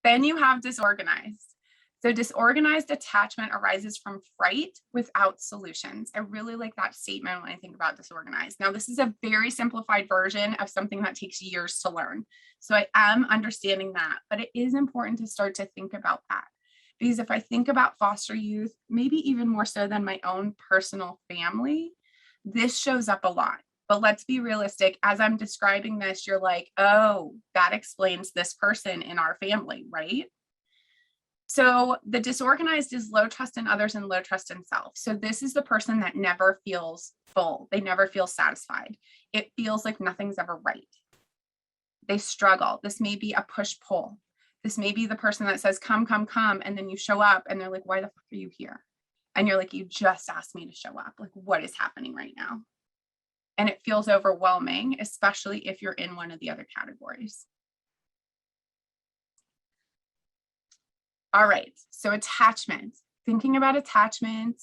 Then you have disorganized. So disorganized attachment arises from fright without solutions. I really like that statement when I think about disorganized. Now, this is a very simplified version of something that takes years to learn. So I am understanding that, but it is important to start to think about that. Because if I think about foster youth, maybe even more so than my own personal family, this shows up a lot. But let's be realistic. As I'm describing this, you're like, oh, that explains this person in our family, right? So the disorganized is low trust in others and low trust in self. So this is the person that never feels full. They never feel satisfied. It feels like nothing's ever right. They struggle. This may be a push-pull. This may be the person that says, come, come, come. And then you show up and they're like, why the fuck are you here? And you're like, you just asked me to show up. Like, what is happening right now? And it feels overwhelming, especially if you're in one of the other categories. All right, so attachment, thinking about attachment,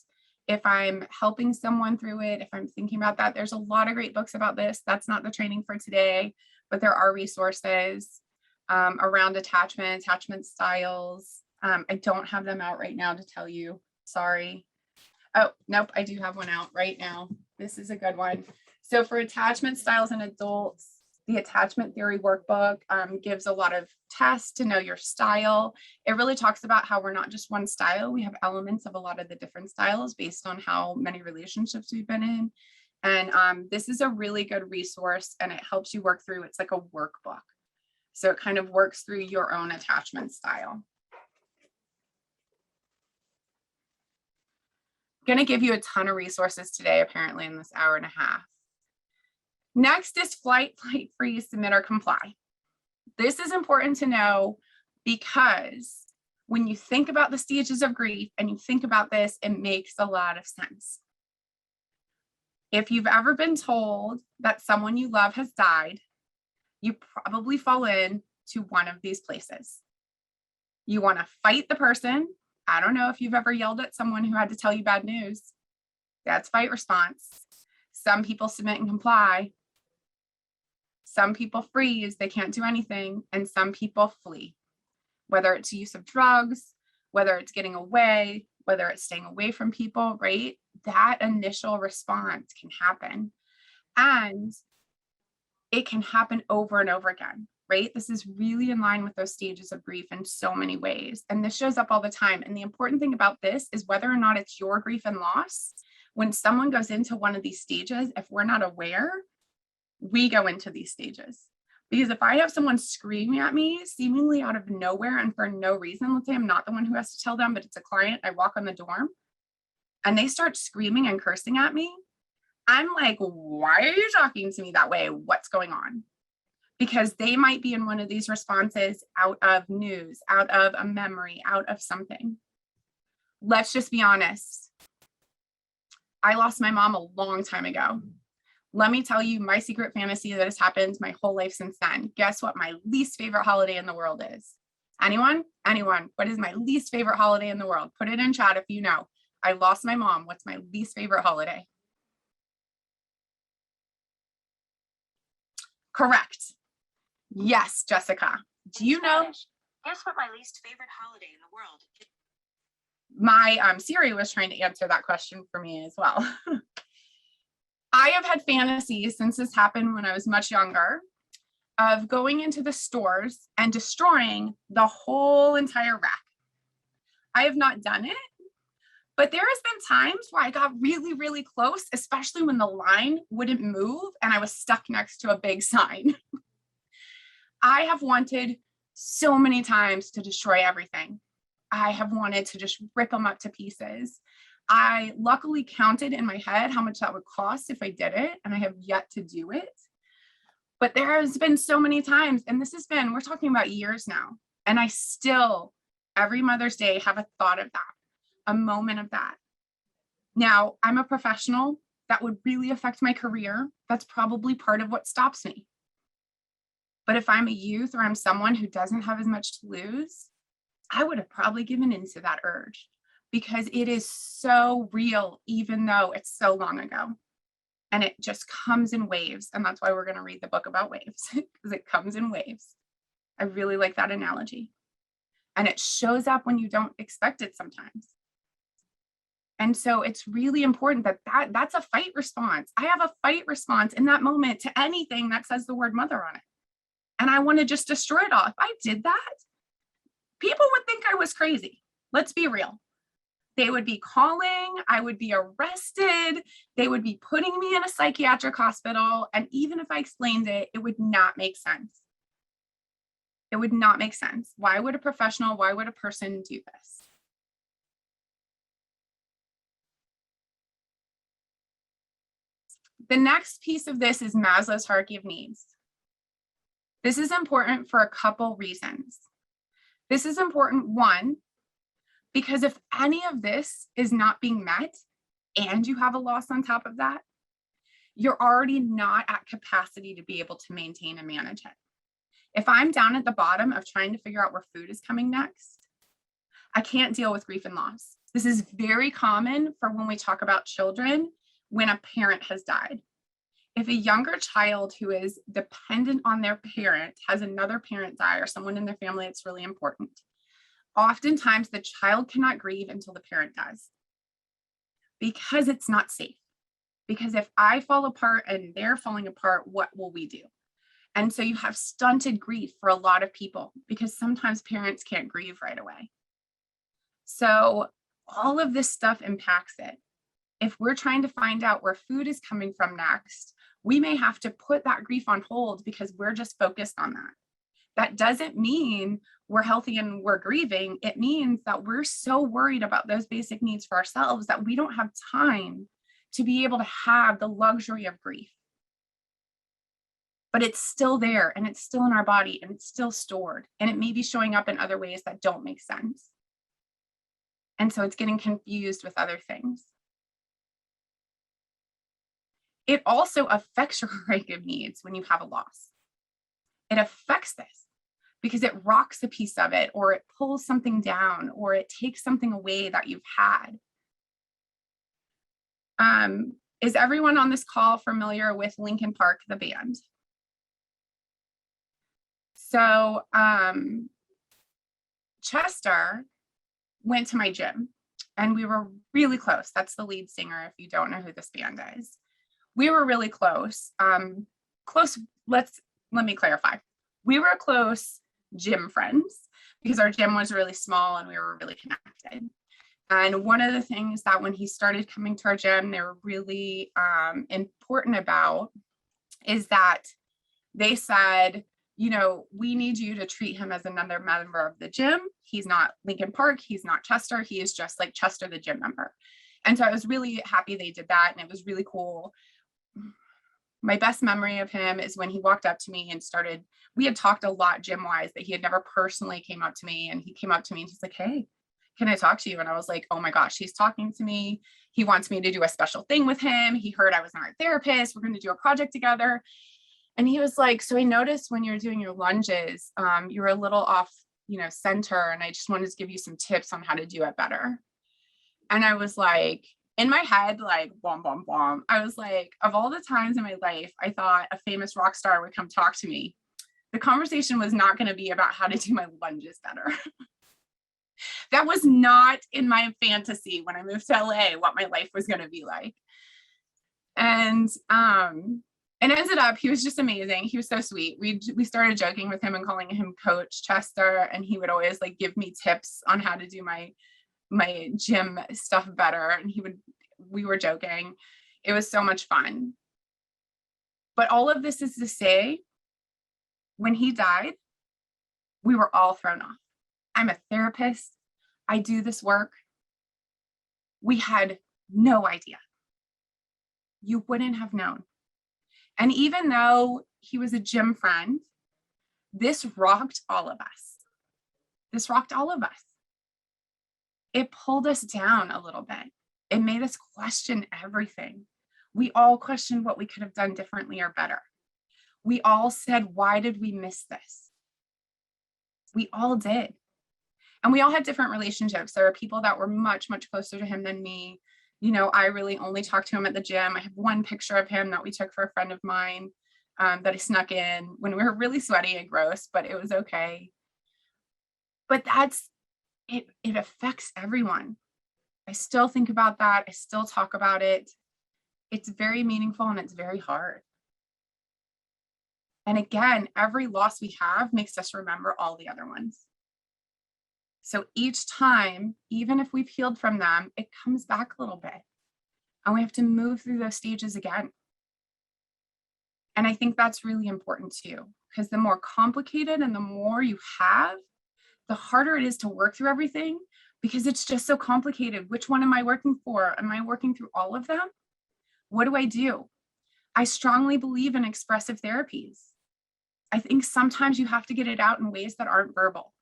if I'm helping someone through it, if I'm thinking about that, there's a lot of great books about this. That's not the training for today, but there are resources around attachment styles. I don't have them out right now to tell you, sorry. Oh, nope, I do have one out right now. This is a good one. So for attachment styles in adults, the attachment theory workbook gives a lot of tests to know your style. It really talks about how we're not just one style. We have elements of a lot of the different styles based on how many relationships we've been in. And this is a really good resource and it helps you work through, it's like a workbook. So it kind of works through your own attachment style. I'm going to give you a ton of resources today, apparently in this hour and a half. Next is flight, freeze, submit, or comply. This is important to know because when you think about the stages of grief and you think about this, it makes a lot of sense. If you've ever been told that someone you love has died, you probably fall into one of these places. You want to fight the person. I don't know if you've ever yelled at someone who had to tell you bad news. That's fight response. Some people submit and comply. Some people freeze, they can't do anything, and some people flee. Whether it's use of drugs, whether it's getting away, whether it's staying away from people, right? That initial response can happen. And it can happen over and over again, right? This is really in line with those stages of grief in so many ways. And this shows up all the time. And the important thing about this is whether or not it's your grief and loss, when someone goes into one of these stages, if we're not aware, we go into these stages. Because if I have someone screaming at me seemingly out of nowhere and for no reason, let's say I'm not the one who has to tell them, but it's a client, I walk on the dorm and they start screaming and cursing at me, I'm like, why are you talking to me that way? What's going on? Because they might be in one of these responses out of news, out of a memory, out of something. Let's just be honest. I lost my mom a long time ago. Let me tell you my secret fantasy that has happened my whole life since then. Guess what my least favorite holiday in the world is? Anyone? Anyone? What is my least favorite holiday in the world? Put it in chat if you know. I lost my mom. What's my least favorite holiday? Correct. Yes, Jessica. Do you know? Guess what my least favorite holiday in the world? My Siri was trying to answer that question for me as well. I have had fantasies since this happened when I was much younger of going into the stores and destroying the whole entire rack. I have not done it, but there has been times where I got really, really close, especially when the line wouldn't move and I was stuck next to a big sign. I have wanted so many times to destroy everything. I have wanted to just rip them up to pieces. I luckily counted in my head how much that would cost if I did it, and I have yet to do it. But there has been so many times, and this has been, we're talking about years now, and I still, every Mother's Day, have a thought of that, a moment of that. Now, I'm a professional. That would really affect my career. That's probably part of what stops me. But if I'm a youth or I'm someone who doesn't have as much to lose, I would have probably given into that urge. Because it is so real, even though it's so long ago. And it just comes in waves. And that's why we're going to read the book about waves, because it comes in waves. I really like that analogy. And it shows up when you don't expect it sometimes. And so it's really important that's a fight response. I have a fight response in that moment to anything that says the word mother on it. And I want to just destroy it all. If I did that, people would think I was crazy. Let's be real. They would be calling, I would be arrested, they would be putting me in a psychiatric hospital. And even if I explained it, it would not make sense. It would not make sense. Why would a professional, why would a person do this? The next piece of this is Maslow's hierarchy of needs. This is important for a couple reasons. This is important, one, because if any of this is not being met and you have a loss on top of that, you're already not at capacity to be able to maintain and manage it. If I'm down at the bottom of trying to figure out where food is coming next, I can't deal with grief and loss. This is very common for when we talk about children when a parent has died. If a younger child who is dependent on their parent has another parent die or someone in their family, it's really important. Oftentimes the child cannot grieve until the parent does because it's not safe. Because if I fall apart and they're falling apart, what will we do? And so you have stunted grief for a lot of people because sometimes parents can't grieve right away. So all of this stuff impacts it. If we're trying to find out where food is coming from next, we may have to put that grief on hold because we're just focused on that. That doesn't mean we're healthy and we're grieving. It means that we're so worried about those basic needs for ourselves that we don't have time to be able to have the luxury of grief. But it's still there and it's still in our body and it's still stored and it may be showing up in other ways that don't make sense. And so it's getting confused with other things. It also affects your hierarchy of needs when you have a loss. It affects this because it rocks a piece of it, or it pulls something down, or it takes something away that you've had. Is everyone on this call familiar with Linkin Park, the band? So Chester went to my gym and we were really close. That's the lead singer, if you don't know who this band is. We were really close. Let me clarify. We were close gym friends because our gym was really small and we were really connected. And one of the things that when he started coming to our gym, they were really important about is that they said, you know, we need you to treat him as another member of the gym. He's not Linkin Park. He's not Chester. He is just like Chester, the gym member. And so I was really happy they did that. And it was really cool. My best memory of him is when he walked up to me and we had talked a lot gym wise, but he had never personally came up to me, and he came up to me and he's like, "Hey, can I talk to you?" And I was like, oh my gosh, he's talking to me. He wants me to do a special thing with him. He heard I was an art therapist. We're going to do a project together. And he was like, "So I noticed when you're doing your lunges, you were a little off, center. And I just wanted to give you some tips on how to do it better." And I was like, in my head, like, bomb, bomb, bomb. I was like, of all the times in my life, I thought a famous rock star would come talk to me. The conversation was not going to be about how to do my lunges better. That was not in my fantasy when I moved to LA, what my life was going to be like. And it ended up, he was just amazing. He was so sweet. We started joking with him and calling him Coach Chester. And he would always like give me tips on how to do my gym stuff better. And we were joking. It was so much fun. But all of this is to say, when he died, we were all thrown off. I'm a therapist. I do this work. We had no idea. You wouldn't have known. And even though he was a gym friend, this rocked all of us. This rocked all of us. It pulled us down a little bit. It made us question everything. We all questioned what we could have done differently or better. We all said, why did we miss this? We all did. And we all had different relationships. There are people that were much, much closer to him than me. I really only talked to him at the gym. I have one picture of him that we took for a friend of mine that I snuck in when we were really sweaty and gross, but it was okay. But that's it affects everyone. I still think about that. I still talk about it. It's very meaningful and it's very hard. And again, every loss we have makes us remember all the other ones. So each time, even if we've healed from them, it comes back a little bit. And we have to move through those stages again. And I think that's really important too, because the more complicated and the more you have, the harder it is to work through everything because it's just so complicated. Which one am I working for? Am I working through all of them? What do I do? I strongly believe in expressive therapies. I think sometimes you have to get it out in ways that aren't verbal.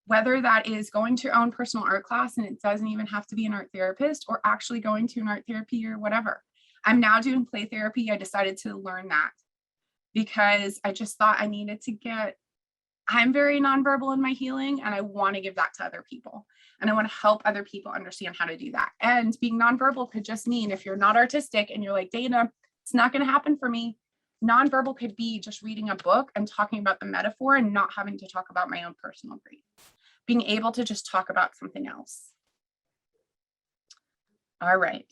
Whether that is going to your own personal art class, and it doesn't even have to be an art therapist, or actually going to an art therapy or whatever. I'm now doing play therapy. I decided to learn that because I just thought I needed to get, I'm very nonverbal in my healing and I want to give that to other people. And I want to help other people understand how to do that. And being nonverbal could just mean if you're not artistic and you're like, Dana, it's not going to happen for me. Nonverbal could be just reading a book and talking about the metaphor and not having to talk about my own personal grief. Being able to just talk about something else. All right.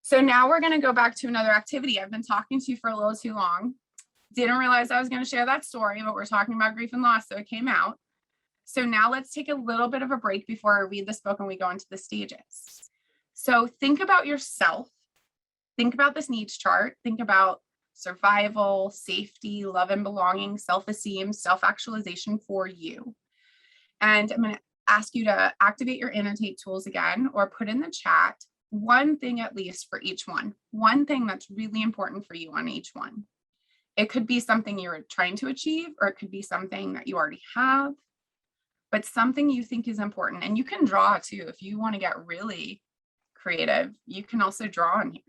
So now we're going to go back to another activity. I've been talking to you for a little too long. Didn't realize I was going to share that story, but we're talking about grief and loss, so it came out. So now let's take a little bit of a break before I read this book and we go into the stages. So think about yourself. Think about this needs chart. Think about survival, safety, love and belonging, self-esteem, self-actualization for you. And I'm going to ask you to activate your annotate tools again, or put in the chat one thing at least for each one thing that's really important for you on each one. It could be something you're trying to achieve, or it could be something that you already have, but something you think is important. And you can draw too. If you want to get really creative, you can also draw on here.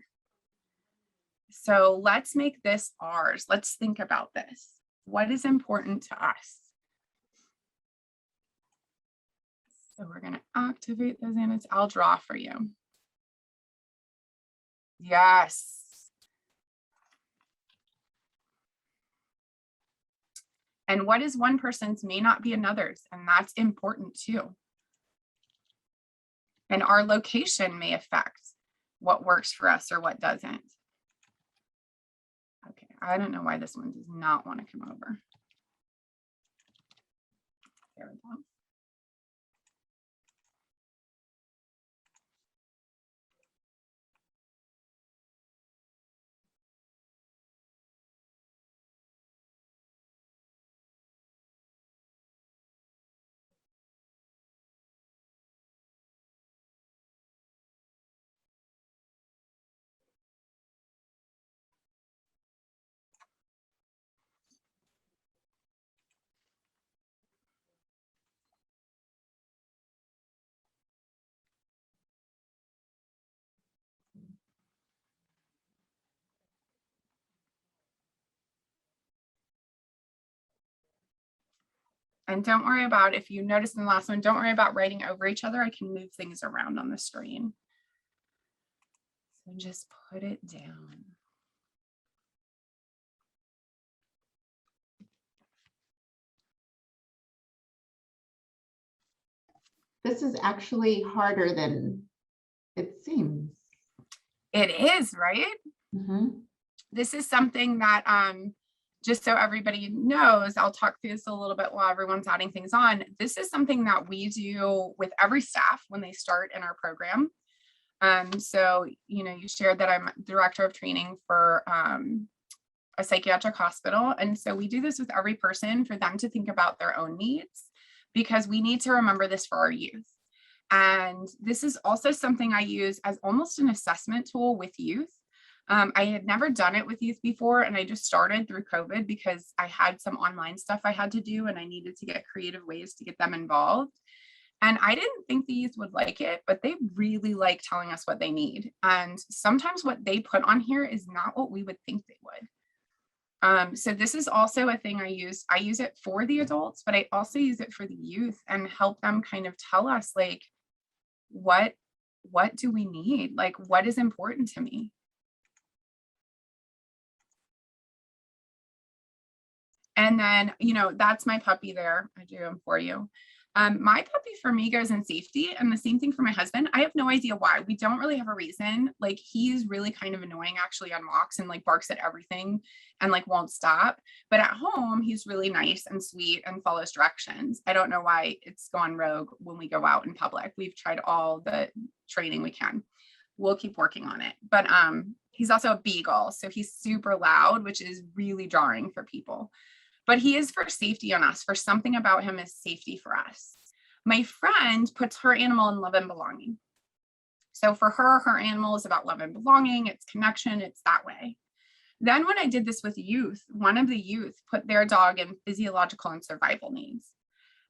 So let's make this ours. Let's think about this. What is important to us? So we're going to activate those annotations. I'll draw for you. Yes. And what is one person's may not be another's, and that's important too. And our location may affect what works for us or what doesn't. Okay, I don't know why this one does not want to come over. There we go. And don't worry about, if you noticed in the last one, don't worry about writing over each other. I can move things around on the screen. So just put it down. This is actually harder than it seems. It is, right? Mm-hmm. This is something that, just so everybody knows, I'll talk through this a little bit while everyone's adding things on. This is something that we do with every staff when they start in our program. So, you know, you shared that I'm director of training for a psychiatric hospital. And so we do this with every person for them to think about their own needs, because we need to remember this for our youth. And this is also something I use as almost an assessment tool with youth. I had never done it with youth before, and I just started through COVID because I had some online stuff I had to do and I needed to get creative ways to get them involved. And I didn't think the youth would like it, but they really like telling us what they need. And sometimes what they put on here is not what we would think they would. So this is also a thing I use. I use it for the adults, but I also use it for the youth and help them kind of tell us, like, what do we need? Like, what is important to me? And then, you know, that's my puppy there. I drew him for you. My puppy for me goes in safety, and the same thing for my husband. I have no idea why. We don't really have a reason. Like, he's really kind of annoying actually on walks and like barks at everything and like won't stop. But at home, he's really nice and sweet and follows directions. I don't know why it's gone rogue when we go out in public. We've tried all the training we can. We'll keep working on it. But he's also a beagle, so he's super loud, which is really jarring for people. But he is for safety on us. For something about him is safety for us. My friend puts her animal in love and belonging. So for her, her animal is about love and belonging. It's connection. It's that way. Then when I did this with youth, one of the youth put their dog in physiological and survival needs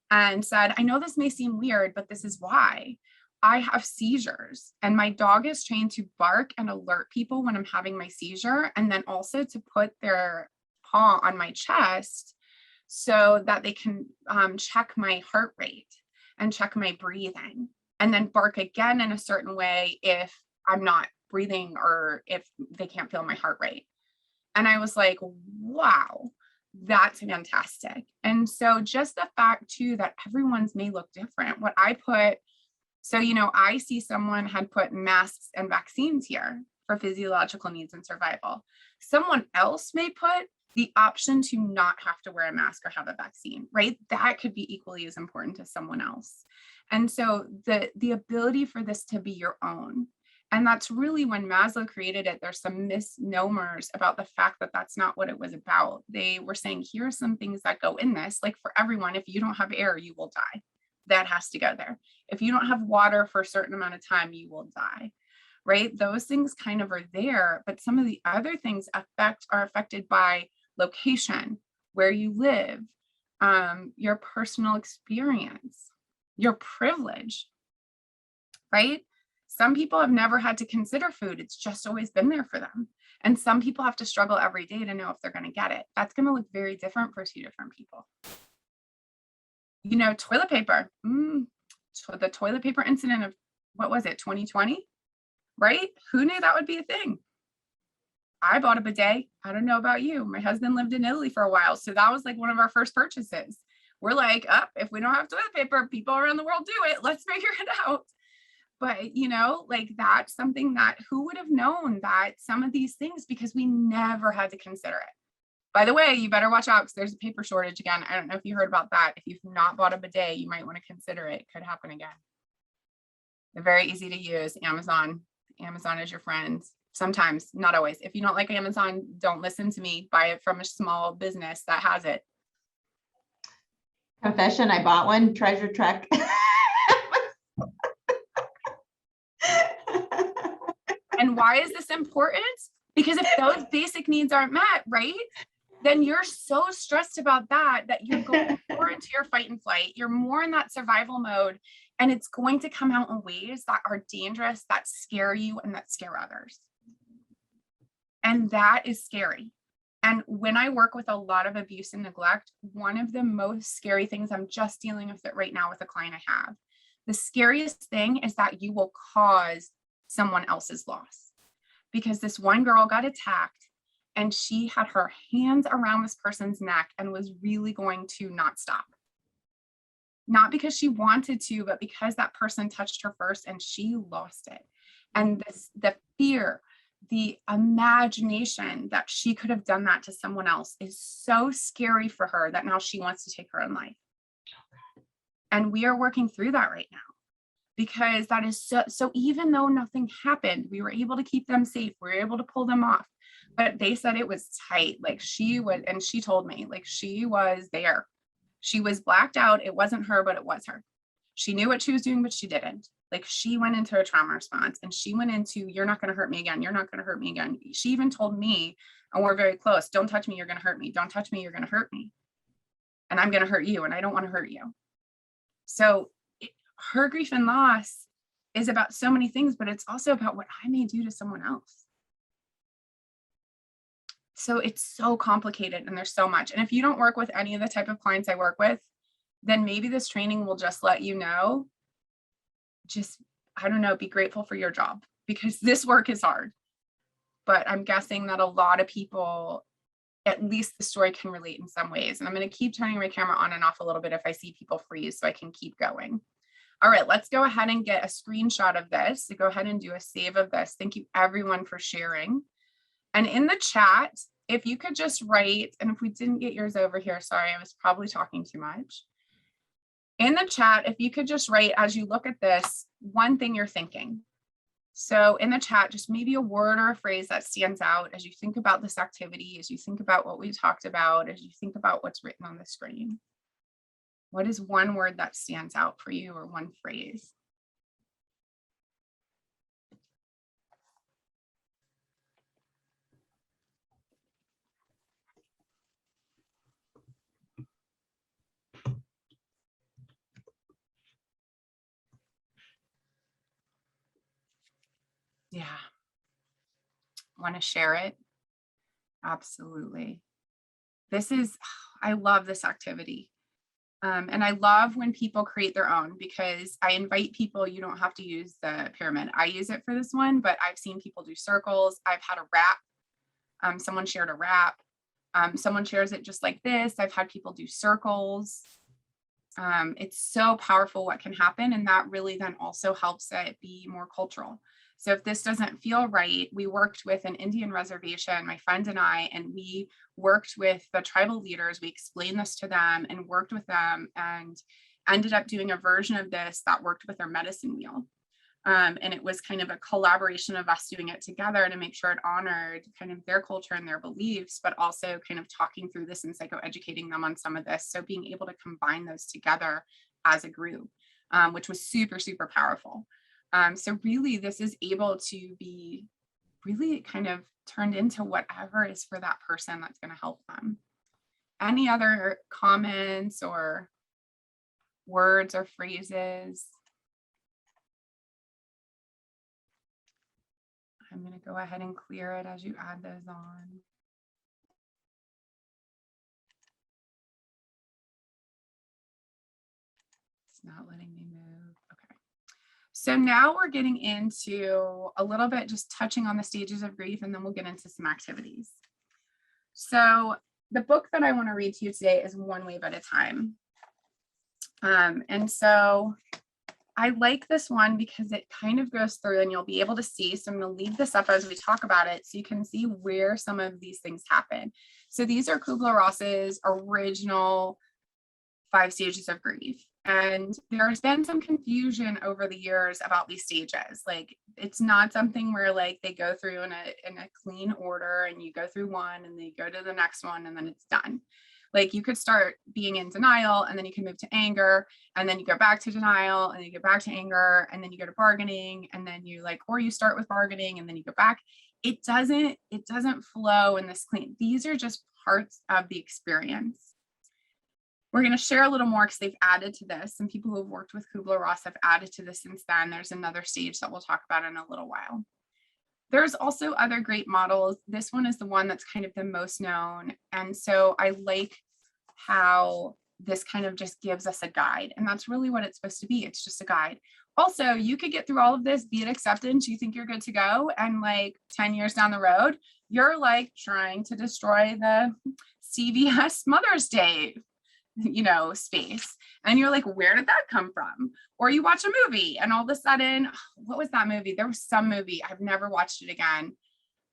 and said, I know this may seem weird, but this is why. I have seizures and my dog is trained to bark and alert people when I'm having my seizure, and then also to put their paw on my chest so that they can check my heart rate and check my breathing, and then bark again in a certain way if I'm not breathing or if they can't feel my heart rate. And I was like, wow, that's fantastic. And so just the fact too that everyone's may look different. What I put, so, I see someone had put masks and vaccines here for physiological needs and survival. Someone else may put the option to not have to wear a mask or have a vaccine, right? That could be equally as important to someone else. And so the ability for this to be your own. And that's really when Maslow created it, there's some misnomers about the fact that that's not what it was about. They were saying, here are some things that go in this, like for everyone, if you don't have air, you will die. That has to go there. If you don't have water for a certain amount of time, you will die. Right? Those things kind of are there, but some of the other things are affected by location, where you live, your personal experience, your privilege, right? Some people have never had to consider food. It's just always been there for them. And some people have to struggle every day to know if they're going to get it. That's going to look very different for two different people. Toilet paper. The toilet paper incident of, what was it, 2020? Right? Who knew that would be a thing? I bought a bidet. I don't know about you. My husband lived in Italy for a while, so that was like one of our first purchases. We're like, if we don't have toilet paper, people around the world do it. Let's figure it out. But, like that's something that who would have known that some of these things, because we never had to consider it. By the way, you better watch out because there's a paper shortage again. I don't know if you heard about that. If you've not bought a bidet, you might want to consider it. It could happen again. They're very easy to use. Amazon is your friend. Sometimes, not always. If you don't like Amazon, don't listen to me. Buy it from a small business that has it. Confession, I bought one, Treasure Trek. And why is this important? Because if those basic needs aren't met, right, then you're so stressed about that you're going more into your fight and flight. You're more in that survival mode, and it's going to come out in ways that are dangerous, that scare you, and that scare others. And that is scary. And when I work with a lot of abuse and neglect, one of the most scary things, I'm just dealing with it right now with a client I have. The scariest thing is that you will cause someone else's loss. Because this one girl got attacked and she had her hands around this person's neck and was really going to not stop. Not because she wanted to, but because that person touched her first and she lost it. And the fear, the imagination that she could have done that to someone else is so scary for her that now she wants to take her own life. And we are working through that right now. Because that is so even though nothing happened, we were able to keep them safe. We were able to pull them off. But they said it was tight. Like she would, and she told me, like she was there. She was blacked out. It wasn't her, but it was her. She knew what she was doing, but she didn't. Like she went into a trauma response and she went into, you're not going to hurt me again. You're not going to hurt me again. She even told me, and we're very close, don't touch me. You're going to hurt me. Don't touch me. You're going to hurt me. And I'm going to hurt you. And I don't want to hurt you. So her grief and loss is about so many things, but it's also about what I may do to someone else. So it's so complicated and there's so much. And if you don't work with any of the type of clients I work with, then maybe this training will just let you know, I don't know, be grateful for your job because this work is hard. But I'm guessing that a lot of people at least the story can relate in some ways. And I'm going to keep turning my camera on and off a little bit if I see people freeze so I can keep going. All right, let's go ahead and get a screenshot of this. So go ahead and do a save of this. Thank you everyone for sharing. And in the chat, if you could just write, and if we didn't get yours over here, sorry, I was probably talking too much. In the chat, if you could just write, as you look at this, one thing you're thinking. So in the chat, just maybe a word or a phrase that stands out as you think about this activity, as you think about what we talked about, as you think about what's written on the screen. What is one word that stands out for you or one phrase? Yeah. Want to share it? Absolutely. I love this activity. And I love when people create their own, because I invite people, you don't have to use the pyramid. I use it for this one, but I've seen people do circles. I've had a wrap. Someone shared a wrap. Someone shares it just like this. I've had people do circles. It's so powerful what can happen. And that really then also helps it be more cultural. So if this doesn't feel right, we worked with an Indian reservation, my friend and I, and we worked with the tribal leaders. We explained this to them and worked with them and ended up doing a version of this that worked with their medicine wheel. And it was kind of a collaboration of us doing it together to make sure it honored kind of their culture and their beliefs, but also kind of talking through this and psychoeducating them on some of this. So being able to combine those together as a group, which was super, super powerful. So really this is able to be really kind of turned into whatever is for that person that's going to help them. Any other comments or words or phrases? I'm going to go ahead and clear it as you add those on. It's not letting me move. Okay. So now we're getting into a little bit just touching on the stages of grief, and then we'll get into some activities. So the book that I want to read to you today is One Wave at a Time. And so I like this one because it kind of goes through, and you'll be able to see. So I'm going to leave this up as we talk about it so you can see where some of these things happen. So these are Kubler-Ross's original 5 stages of grief. And there's been some confusion over the years about these stages. Like, it's not something where like they go through in a clean order and you go through one and then you go to the next one and then it's done. Like, you could start being in denial and then you can move to anger and then you go back to denial and then you go back to anger and then you go to bargaining and then you like, or you start with bargaining and then you go back. It doesn't flow in this clean. These are just parts of the experience. We're going to share a little more because they've added to this. Some people who have worked with Kubler-Ross have added to this since then. There's another stage that we'll talk about in a little while. There's also other great models. This one is the one that's kind of the most known. And so I like how this kind of just gives us a guide. And that's really what it's supposed to be. It's just a guide. Also, you could get through all of this, be it acceptance, you think you're good to go. And like 10 years down the road, you're like trying to destroy the CVS Mother's Day space. And you're like, where did that come from? Or you watch a movie and all of a sudden, what was that movie? There was some movie. I've never watched it again.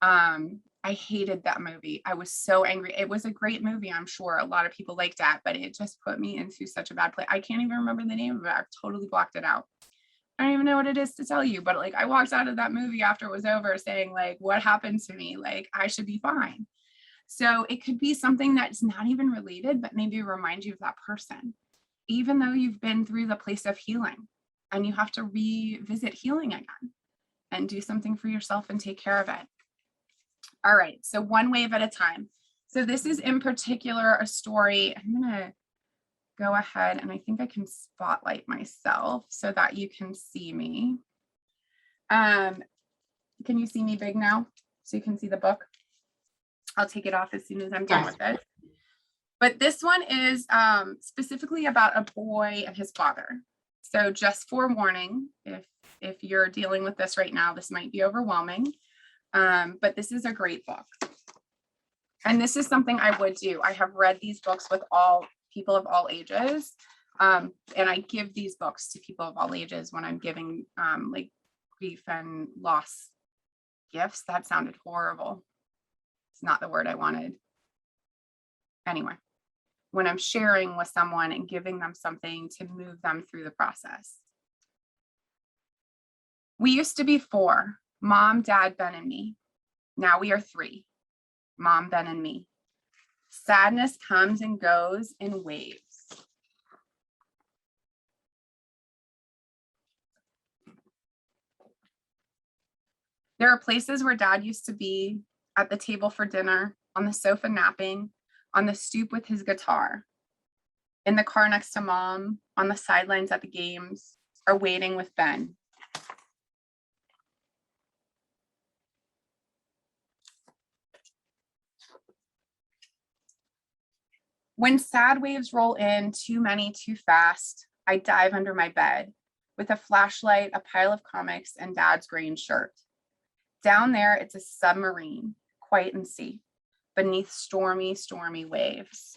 I hated that movie. I was so angry. It was a great movie. I'm sure a lot of people liked that, but it just put me into such a bad place. I can't even remember the name of it. I've totally blocked it out. I don't even know what it is to tell you, but like I walked out of that movie after it was over saying like, what happened to me? Like, I should be fine. So it could be something that's not even related, but maybe remind you of that person, even though you've been through the place of healing and you have to revisit healing again and do something for yourself and take care of it. All right, so one wave at a time. So this is in particular a story. I'm gonna go ahead and I think I can spotlight myself so that you can see me. Can you see me big now? So you can see the book? I'll take it off as soon as I'm done with it. But this one is specifically about a boy and his father. So just forewarning, if you're dealing with this right now, this might be overwhelming, but this is a great book. And this is something I would do. I have read these books with all people of all ages. And I give these books to people of all ages when I'm giving like grief and loss gifts. That sounded horrible. It's not the word I wanted. Anyway, when I'm sharing with someone and giving them something to move them through the process. We used to be 4, Mom, Dad, Ben, and me. Now we are 3, Mom, Ben, and me. Sadness comes and goes in waves. There are places where Dad used to be, at the table for dinner, on the sofa napping, on the stoop with his guitar, in the car next to Mom, on the sidelines at the games, or waiting with Ben. When sad waves roll in, too many, too fast, I dive under my bed with a flashlight, a pile of comics, and Dad's green shirt. Down there, it's a submarine, quiet and safe, beneath stormy, stormy waves.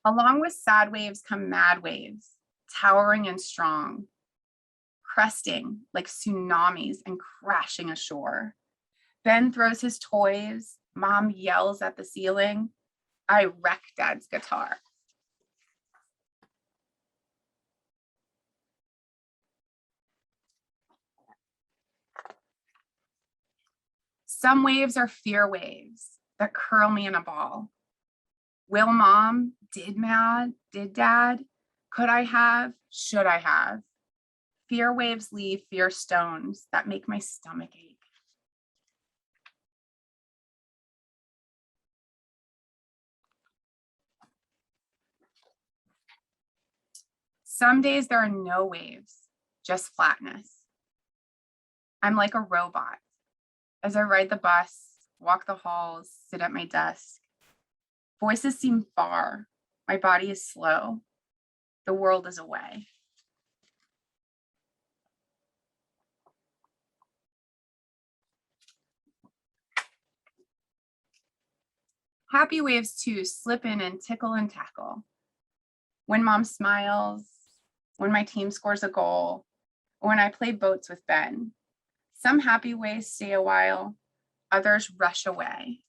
Along with sad waves come mad waves, towering and strong, cresting like tsunamis and crashing ashore. Ben throws his toys, Mom yells at the ceiling. I wreck Dad's guitar. Some waves are fear waves that curl me in a ball. Will Mom? Did Dad? Could I have? Should I have? Fear waves leave fear stones that make my stomach ache. Some days there are no waves, just flatness. I'm like a robot. As I ride the bus, walk the halls, sit at my desk, voices seem far. My body is slow. The world is away. Happy waves too slip in and tickle and tackle. When Mom smiles, when my team scores a goal, or when I play boats with Ben. Some happy waves stay a while, others rush away.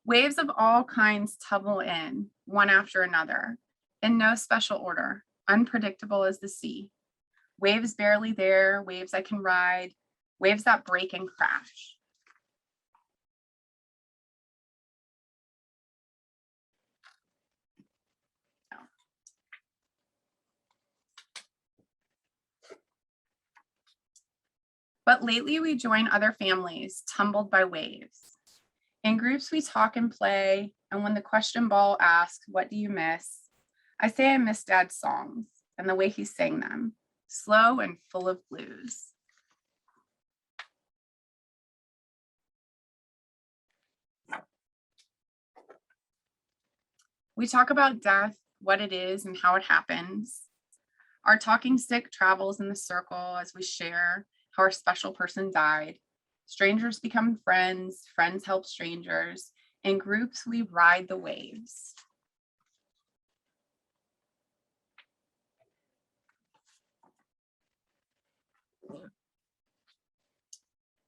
Waves of all kinds tumble in, one after another, in no special order, unpredictable as the sea. Waves barely there, waves I can ride, waves that break and crash. But lately we join other families tumbled by waves. In groups we talk and play, and when the question ball asks, what do you miss? I say I miss Dad's songs and the way he sang them, slow and full of blues. We talk about death, what it is and how it happens. Our talking stick travels in the circle as we share how our special person died. Strangers become friends, friends help strangers. In groups, we ride the waves.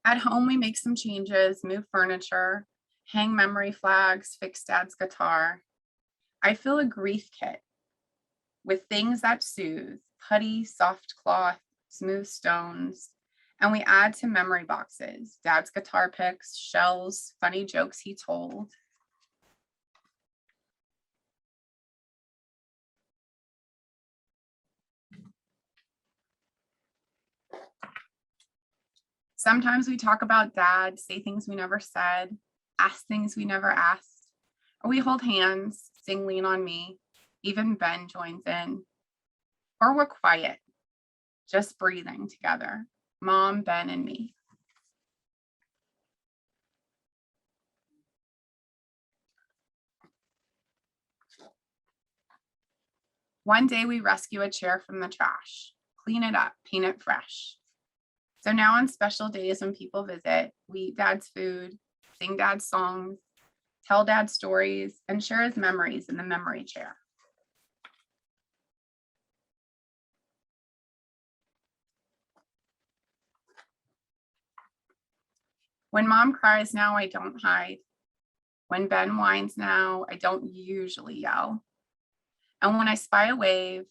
At home, we make some changes, move furniture, hang memory flags, fix Dad's guitar. I fill a grief kit with things that soothe, putty, soft cloth, smooth stones, and we add to memory boxes, Dad's guitar picks, shells, funny jokes he told. Sometimes we talk about Dad, say things we never said, ask things we never asked, or we hold hands, sing Lean on Me, even Ben joins in, or we're quiet, just breathing together, Mom, Ben, and me. One day we rescue a chair from the trash, clean it up, paint it fresh. So now on special days when people visit, we eat Dad's food, sing Dad's songs, tell Dad stories, and share his memories in the memory chair. When Mom cries now, I don't hide. When Ben whines now, I don't usually yell. And when I spy a wave,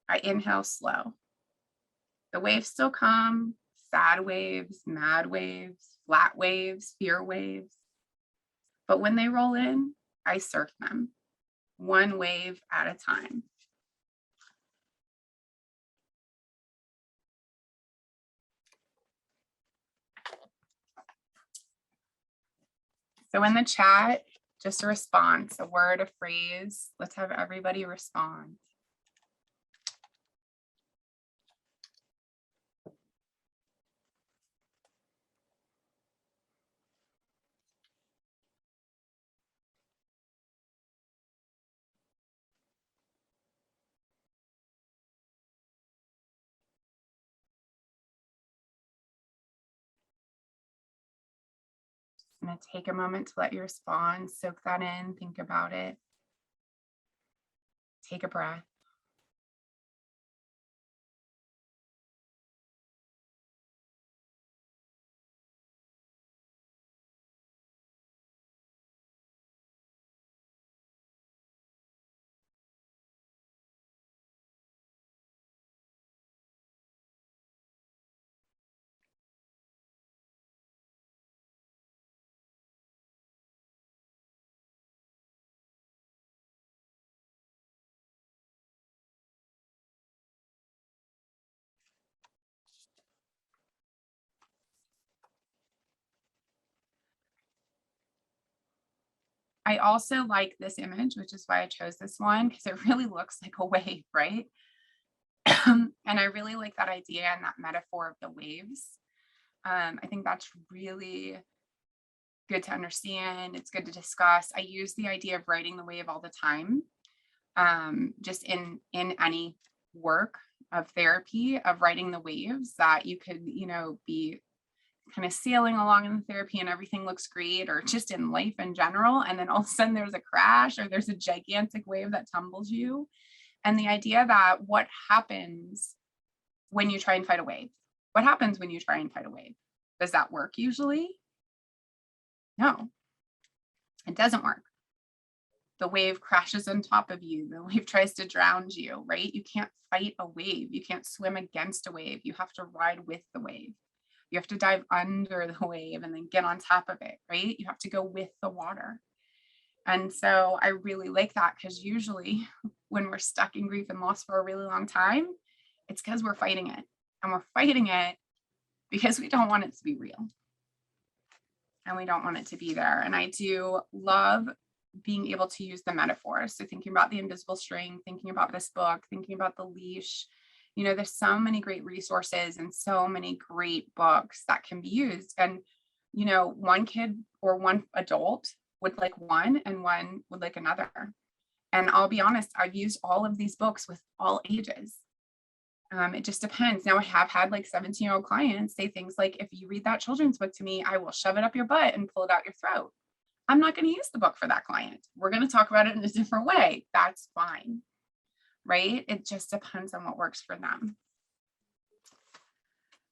I inhale slow. The waves still come, sad waves, mad waves, flat waves, fear waves. But when they roll in, I surf them, one wave at a time. So in the chat, just a response, a word, a phrase. Let's have everybody respond. I'm going to take a moment to let you respond, soak that in, think about it. Take a breath. I also like this image, which is why I chose this one, because it really looks like a wave, right? And I really like that idea and that metaphor of the waves. I think that's really good to understand. It's good to discuss. I use the idea of riding the wave all the time, just in any work of therapy, of riding the waves, that you could, be kind of sailing along in the therapy and everything looks great, or just in life in general. And then all of a sudden there's a crash or there's a gigantic wave that tumbles you. And the idea that what happens when you try and fight a wave? What happens when you try and fight a wave? Does that work usually? No, it doesn't work. The wave crashes on top of you. The wave tries to drown you, right? You can't fight a wave. You can't swim against a wave. You have to ride with the wave. You have to dive under the wave and then get on top of it, right? You have to go with the water. And so I really like that, because usually when we're stuck in grief and loss for a really long time, it's because we're fighting it. And we're fighting it because we don't want it to be real. And we don't want it to be there. And I do love being able to use the metaphors. So thinking about the invisible string, thinking about this book, thinking about the leash. There's so many great resources and so many great books that can be used. And, one kid or one adult would like one and one would like another. And I'll be honest, I've used all of these books with all ages. It just depends. Now I have had like 17-year-old clients say things like, if you read that children's book to me, I will shove it up your butt and pull it out your throat. I'm not going to use the book for that client. We're going to talk about it in a different way. That's fine. Right? It just depends on what works for them.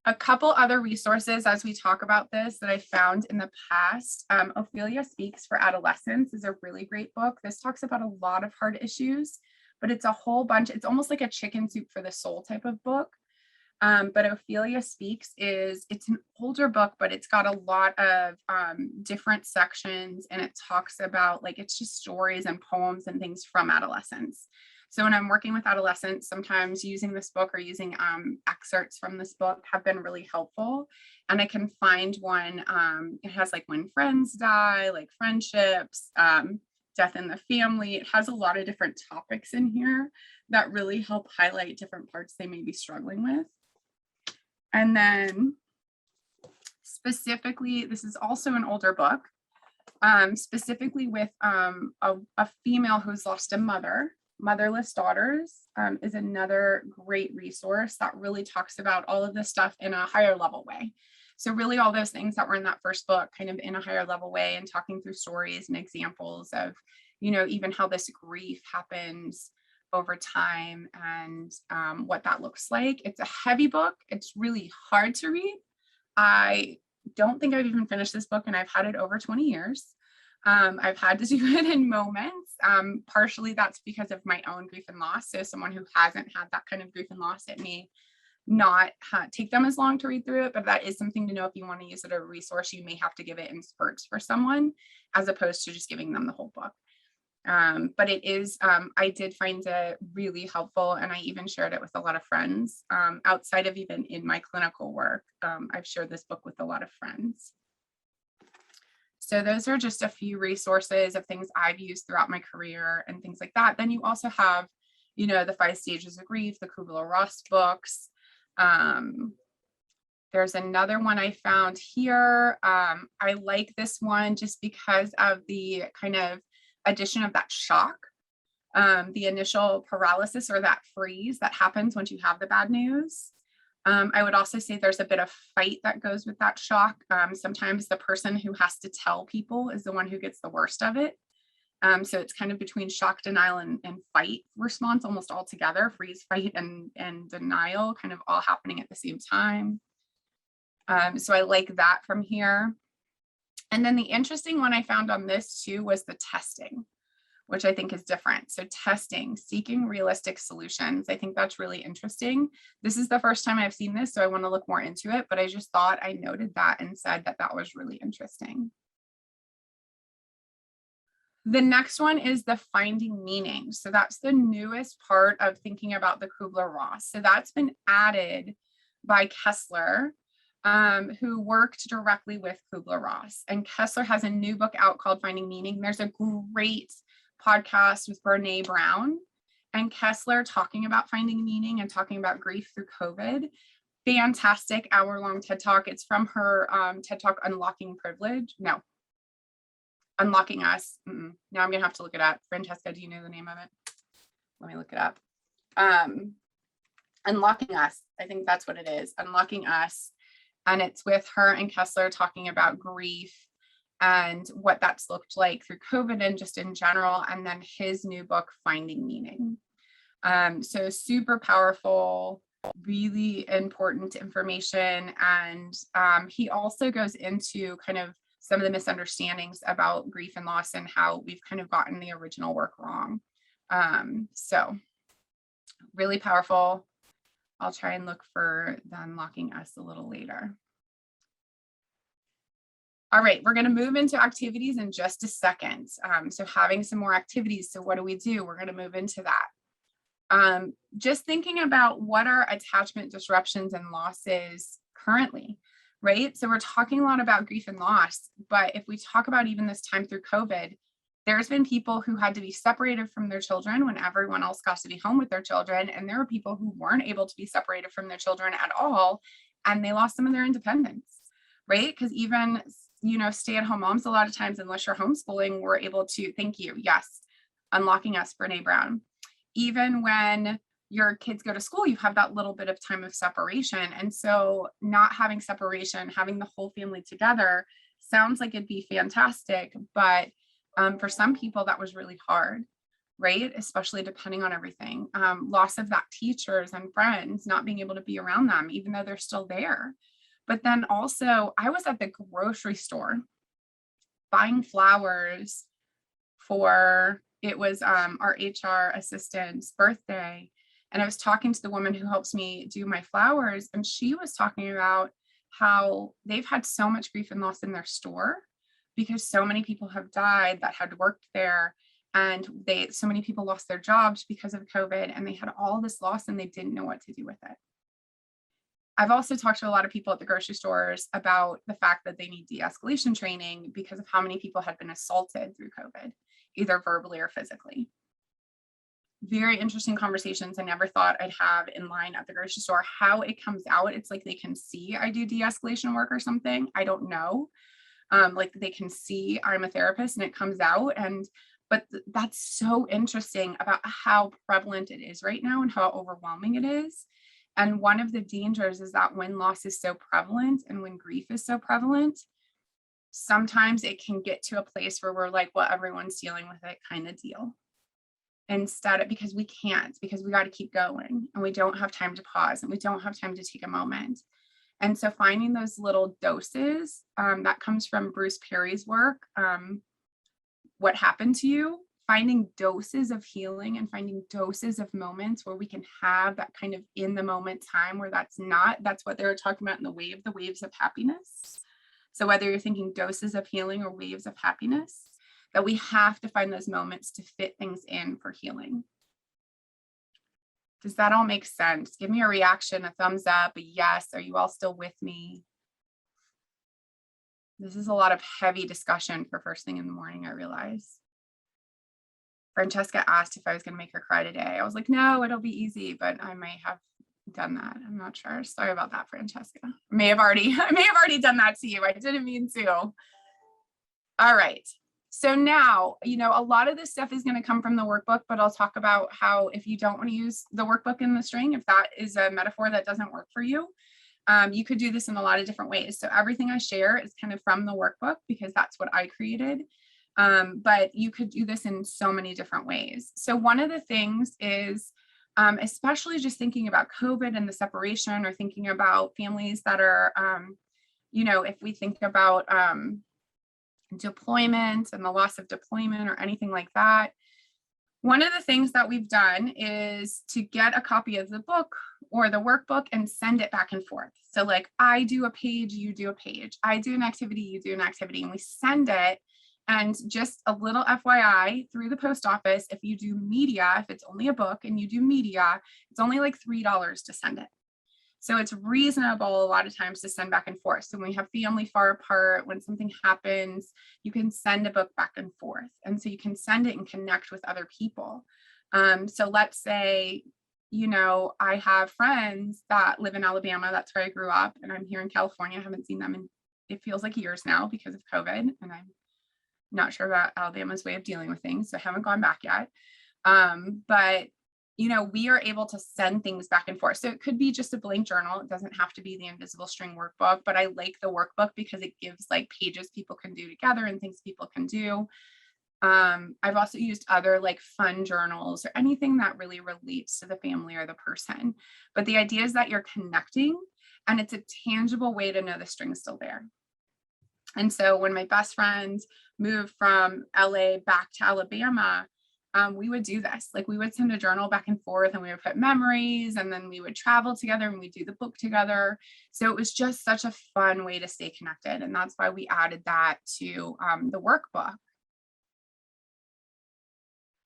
A couple other resources as we talk about this that I found in the past. Ophelia Speaks for Adolescents is a really great book. This talks about a lot of hard issues, but it's a whole bunch. It's almost like a chicken soup for the soul type of book. But Ophelia Speaks it's an older book, but it's got a lot of different sections, and it talks about, like, it's just stories and poems and things from adolescence. So when I'm working with adolescents, sometimes using this book or using excerpts from this book have been really helpful. And I can find one, it has like when friends die, like friendships, death in the family. It has a lot of different topics in here that really help highlight different parts they may be struggling with. And then specifically, this is also an older book, specifically with a female who's lost a mother. Motherless Daughters is another great resource that really talks about all of this stuff in a higher level way. So really all those things that were in that first book kind of in a higher level way, and talking through stories and examples of, you know, even how this grief happens over time and what that looks like. It's a heavy book. It's really hard to read. I don't think I've even finished this book, and I've had it over 20 years. I've had to do it in moments. Partially that's because of my own grief and loss. So someone who hasn't had that kind of grief and loss, it may not take them as long to read through it, but that is something to know. If you want to use it as a resource, you may have to give it in spurts for someone, as opposed to just giving them the whole book. But it is, I did find it really helpful, and I even shared it with a lot of friends. Outside of even in my clinical work, I've shared this book with a lot of friends. So those are just a few resources of things I've used throughout my career and things like that. Then you also have, you know, the 5 Stages of Grief, the Kubler-Ross books. There's another one I found here. I like this one just because of the kind of addition of that shock, the initial paralysis or that freeze that happens once you have the bad news. I would also say there's a bit of fight that goes with that shock. Sometimes the person who has to tell people is the one who gets the worst of it. So it's kind of between shock, denial, and fight response almost all together, freeze, fight, and denial kind of all happening at the same time. So I like that from here. And then the interesting one I found on this too was the testing, which I think is different. So testing, seeking realistic solutions. I think that's really interesting. This is the first time I've seen this, so I want to look more into it, but I just thought I noted that and said that that was really interesting. The next one is the finding meaning. So that's the newest part of thinking about the Kubler-Ross. So that's been added by Kessler, who worked directly with Kubler-Ross. And Kessler has a new book out called Finding Meaning. There's a great podcast with Brene Brown and Kessler talking about finding meaning and talking about grief through COVID. Fantastic hour-long TED Talk. It's from her TED Talk, Unlocking Privilege. No, Unlocking Us. Now I'm gonna have to look it up. Francesca, do you know the name of it? Let me look it up. Unlocking Us. I think that's what it is. Unlocking Us. And it's with her and Kessler talking about grief and what that's looked like through COVID and just in general. And then his new book, Finding Meaning. So super powerful, really important information. And he also goes into kind of some of the misunderstandings about grief and loss and how we've kind of gotten the original work wrong. So really powerful. I'll try and look for the Unlocking Us a little later. All right, we're going to move into activities in just a second. So having some more activities. So what do? We're going to move into that. Just thinking about what are attachment disruptions and losses currently, right? So we're talking a lot about grief and loss, but if we talk about even this time through COVID, there's been people who had to be separated from their children when everyone else got to be home with their children. And there were people who weren't able to be separated from their children at all. And they lost some of their independence, right? Because even, you know, stay-at-home moms, a lot of times, unless you're homeschooling, were able to, thank you, yes, Unlocking Us, Brene Brown. Even when your kids go to school, you have that little bit of time of separation. And so not having separation, having the whole family together sounds like it'd be fantastic, but for some people that was really hard, right? Especially depending on everything. Loss of that teachers and friends, not being able to be around them, even though they're still there. But then also I was at the grocery store buying flowers for, it was our HR assistant's birthday. And I was talking to the woman who helps me do my flowers. And she was talking about how they've had so much grief and loss in their store because so many people have died that had worked there, and so many people lost their jobs because of COVID, and they had all this loss and they didn't know what to do with it. I've also talked to a lot of people at the grocery stores about the fact that they need de-escalation training because of how many people had been assaulted through COVID, either verbally or physically. Very interesting conversations I never thought I'd have in line at the grocery store. How it comes out, it's like they can see I do de-escalation work or something. I don't know. Like they can see I'm a therapist and it comes out. But that's so interesting about how prevalent it is right now and how overwhelming it is. And one of the dangers is that when loss is so prevalent and when grief is so prevalent, sometimes it can get to a place where we're like, well, everyone's dealing with it kind of deal. Instead of, because we can't, because we got to keep going and we don't have time to pause and we don't have time to take a moment. And so finding those little doses, that comes from Bruce Perry's work, What Happened to You, finding doses of healing and finding doses of moments where we can have that kind of in the moment time where that's what they were talking about in the waves of happiness. So whether you're thinking doses of healing or waves of happiness, that we have to find those moments to fit things in for healing. Does that all make sense? Give me a reaction, a thumbs up, a yes. Are you all still with me? This is a lot of heavy discussion for first thing in the morning, I realize. Francesca asked if I was going to make her cry today. I was like, no, it'll be easy, but I might have done that. I'm not sure. Sorry about that, Francesca. I may have already done that to you. I didn't mean to. All right. So now, a lot of this stuff is going to come from the workbook, but I'll talk about how if you don't want to use the workbook in the string, if that is a metaphor that doesn't work for you, you could do this in a lot of different ways. So everything I share is kind of from the workbook because that's what I created. But you could do this in so many different ways. So one of the things is, especially just thinking about COVID and the separation, or thinking about families that are, if we think about deployment and the loss of deployment or anything like that, one of the things that we've done is to get a copy of the book or the workbook and send it back and forth. So like I do a page, you do a page, I do an activity, you do an activity, and we send it. And just a little FYI, through the post office, if you do media, if it's only a book and you do media, it's only like $3 to send it. So it's reasonable a lot of times to send back and forth. So when we have family far apart, when something happens, you can send a book back and forth. And so you can send it and connect with other people. So let's say, I have friends that live in Alabama. That's where I grew up. And I'm here in California. I haven't seen them in, it feels like years now because of COVID. And I'm not sure about Alabama's way of dealing with things. So I haven't gone back yet. But we are able to send things back and forth. So it could be just a blank journal. It doesn't have to be the invisible string workbook, but I like the workbook because it gives like pages people can do together and things people can do. I've also used other like fun journals or anything that really relates to the family or the person. But the idea is that you're connecting and it's a tangible way to know the string's still there. And so when my best friend moved from LA back to Alabama, we would do this. Like we would send a journal back and forth and we would put memories and then we would travel together and we'd do the book together. So it was just such a fun way to stay connected. And that's why we added that to the workbook.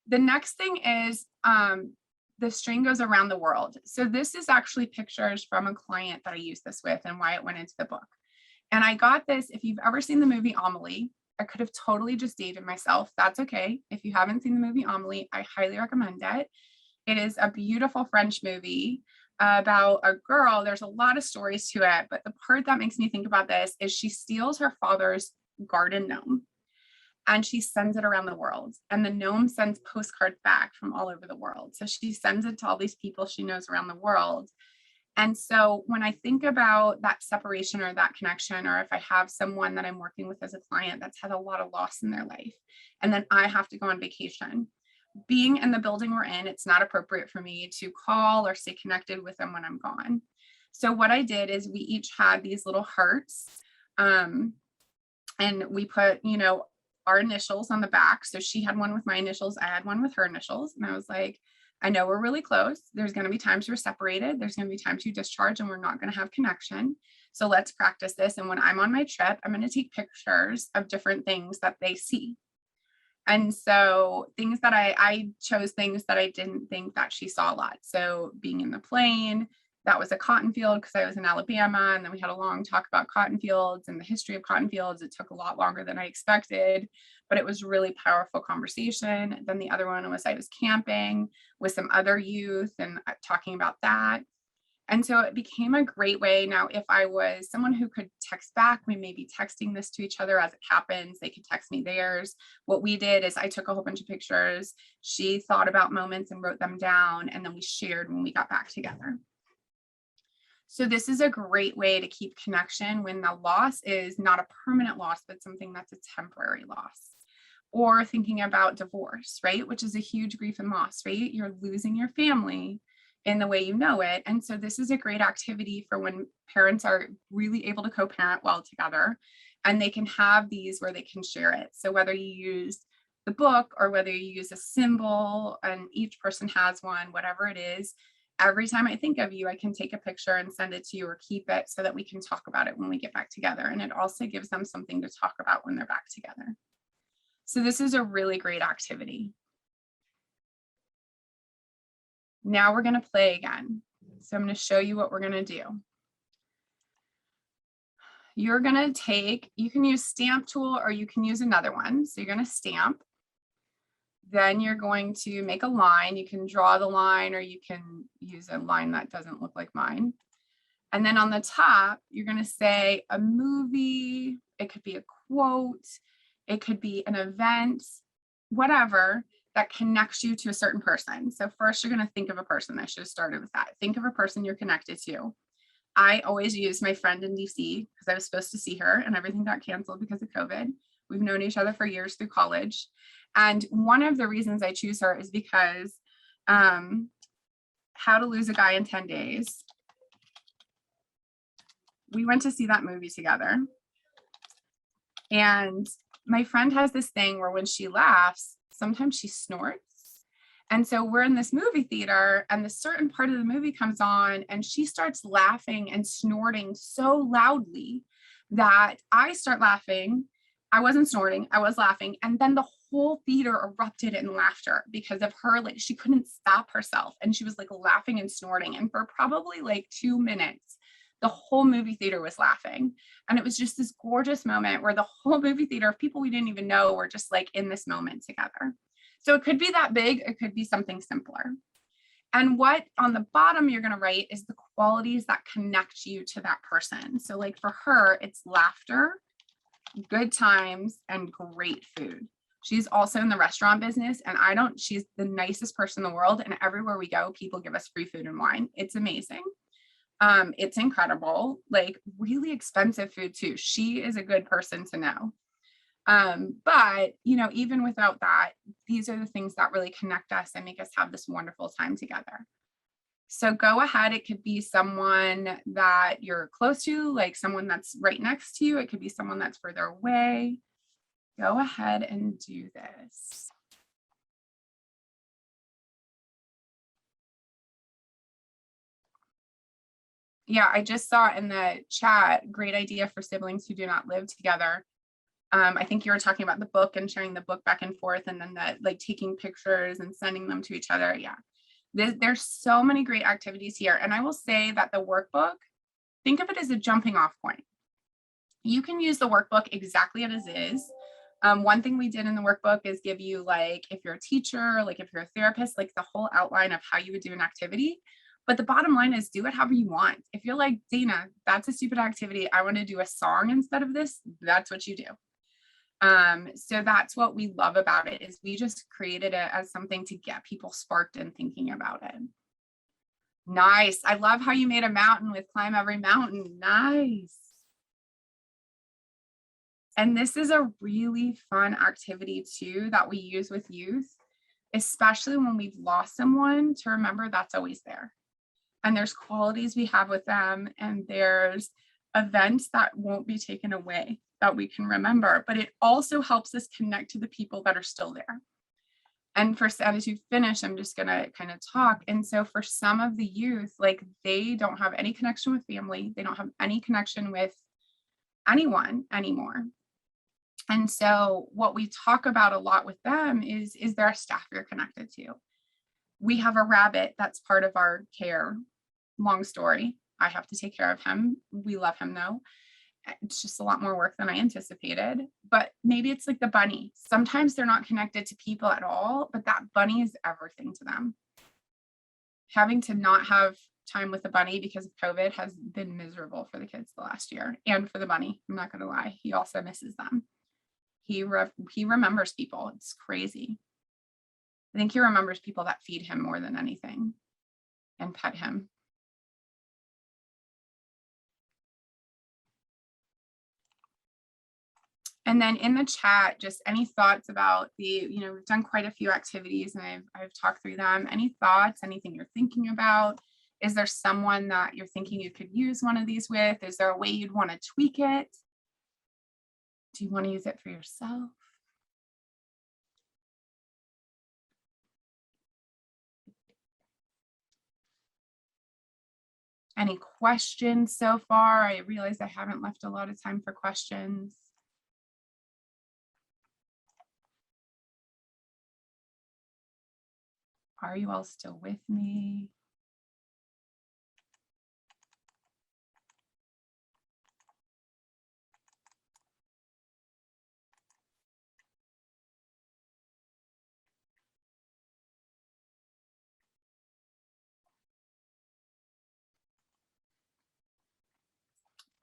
The next thing is the string goes around the world. So this is actually pictures from a client that I used this with and why it went into the book. And I got this, if you've ever seen the movie Amelie, I could have totally just dated myself. That's okay. If you haven't seen the movie Amelie, I highly recommend it. It is a beautiful French movie about a girl. There's a lot of stories to it, but the part that makes me think about this is she steals her father's garden gnome and she sends it around the world. And the gnome sends postcards back from all over the world. So she sends it to all these people she knows around the world. And so when I think about that separation or that connection, or if I have someone that I'm working with as a client that's had a lot of loss in their life, and then I have to go on vacation, being in the building we're in, it's not appropriate for me to call or stay connected with them when I'm gone. So what I did is we each had these little hearts and we put, our initials on the back. So she had one with my initials. I had one with her initials. And I was like, I know we're really close. There's going to be times we're separated. There's going to be times you discharge and we're not going to have connection. So let's practice this. And when I'm on my trip, I'm going to take pictures of different things that they see. And so things that I chose things that I didn't think that she saw a lot. So being in the plane, that was a cotton field because I was in Alabama. And then we had a long talk about cotton fields and the history of cotton fields. It took a lot longer than I expected, but it was really powerful conversation. Then the other one was I was camping with some other youth and talking about that. And so it became a great way. Now, if I was someone who could text back, we may be texting this to each other as it happens. They could text me theirs. What we did is I took a whole bunch of pictures. She thought about moments and wrote them down, and then we shared when we got back together. So this is a great way to keep connection when the loss is not a permanent loss, but something that's a temporary loss. Or thinking about divorce, right? Which is a huge grief and loss, right? You're losing your family in the way you know it. And so this is a great activity for when parents are really able to co-parent well together, and they can have these where they can share it. So whether you use the book or whether you use a symbol, and each person has one, whatever it is, every time I think of you, I can take a picture and send it to you or keep it so that we can talk about it when we get back together. And it also gives them something to talk about when they're back together. So this is a really great activity. Now we're going to play again. So I'm going to show you what we're going to do. You're going to take, you can use stamp tool or you can use another one. So you're going to stamp. Then you're going to make a line. You can draw the line or you can use a line that doesn't look like mine. And then on the top, you're going to say a movie. It could be a quote. It could be an event, whatever that connects you to a certain person. So first you're going to think of a person. I should have started with that. Think of a person you're connected to. I always use my friend in DC because I was supposed to see her and everything got canceled because of COVID. We've known each other for years through college. And one of the reasons I choose her is because How to Lose a Guy in 10 Days. We went to see that movie together. And my friend has this thing where when she laughs, sometimes she snorts. And so we're in this movie theater and this certain part of the movie comes on and she starts laughing and snorting so loudly that I start laughing. I wasn't snorting, I was laughing. And then the whole theater erupted in laughter because of her. Like, she couldn't stop herself. And she was like laughing and snorting. And for probably like 2 minutes, the whole movie theater was laughing. And it was just this gorgeous moment where the whole movie theater of people we didn't even know were just like in this moment together. So it could be that big, it could be something simpler. And what on the bottom you're going to write is the qualities that connect you to that person. So like for her, it's laughter, good times, and great food. She's also in the restaurant business, and she's the nicest person in the world. And everywhere we go, people give us free food and wine. It's amazing. It's incredible, like really expensive food too. She is a good person to know. But even without that, these are the things that really connect us and make us have this wonderful time together. So go ahead. It could be someone that you're close to, like someone that's right next to you. It could be someone that's further away. Go ahead and do this. Yeah, I just saw in the chat, great idea for siblings who do not live together. I think you were talking about the book and sharing the book back and forth, and then the like taking pictures and sending them to each other. Yeah, there's so many great activities here. And I will say that the workbook, think of it as a jumping off point. You can use the workbook exactly as it is. One thing we did in the workbook is give you, like, if you're a teacher, like if you're a therapist, like the whole outline of how you would do an activity. But the bottom line is do it however you want. If you're like, Dana, that's a stupid activity, I want to do a song instead of this, that's what you do. So that's what we love about it, is we just created it as something to get people sparked and thinking about it. Nice. I love how you made a mountain with Climb Every Mountain. Nice. And this is a really fun activity too that we use with youth, especially when we've lost someone, to remember that's always there. And there's qualities we have with them, and there's events that won't be taken away that we can remember, but it also helps us connect to the people that are still there. And as you finish, I'm just going to kind of talk. And so for some of the youth, like, they don't have any connection with family. They don't have any connection with anyone anymore. And so what we talk about a lot with them is there a staff you're connected to? We have a rabbit that's part of our care. Long story. I have to take care of him. We love him though. It's just a lot more work than I anticipated. But maybe it's like the bunny. Sometimes they're not connected to people at all, but that bunny is everything to them. Having to not have time with the bunny because of COVID has been miserable for the kids the last year, and for the bunny. I'm not going to lie. He also misses them. He remembers people. It's crazy. I think he remembers people that feed him more than anything and pet him. And then in the chat, just any thoughts about the, we've done quite a few activities and I've talked through them. Any thoughts, anything you're thinking about? Is there someone that you're thinking you could use one of these with? Is there a way you'd want to tweak it? Do you want to use it for yourself? Any questions so far? I realize I haven't left a lot of time for questions. Are you all still with me?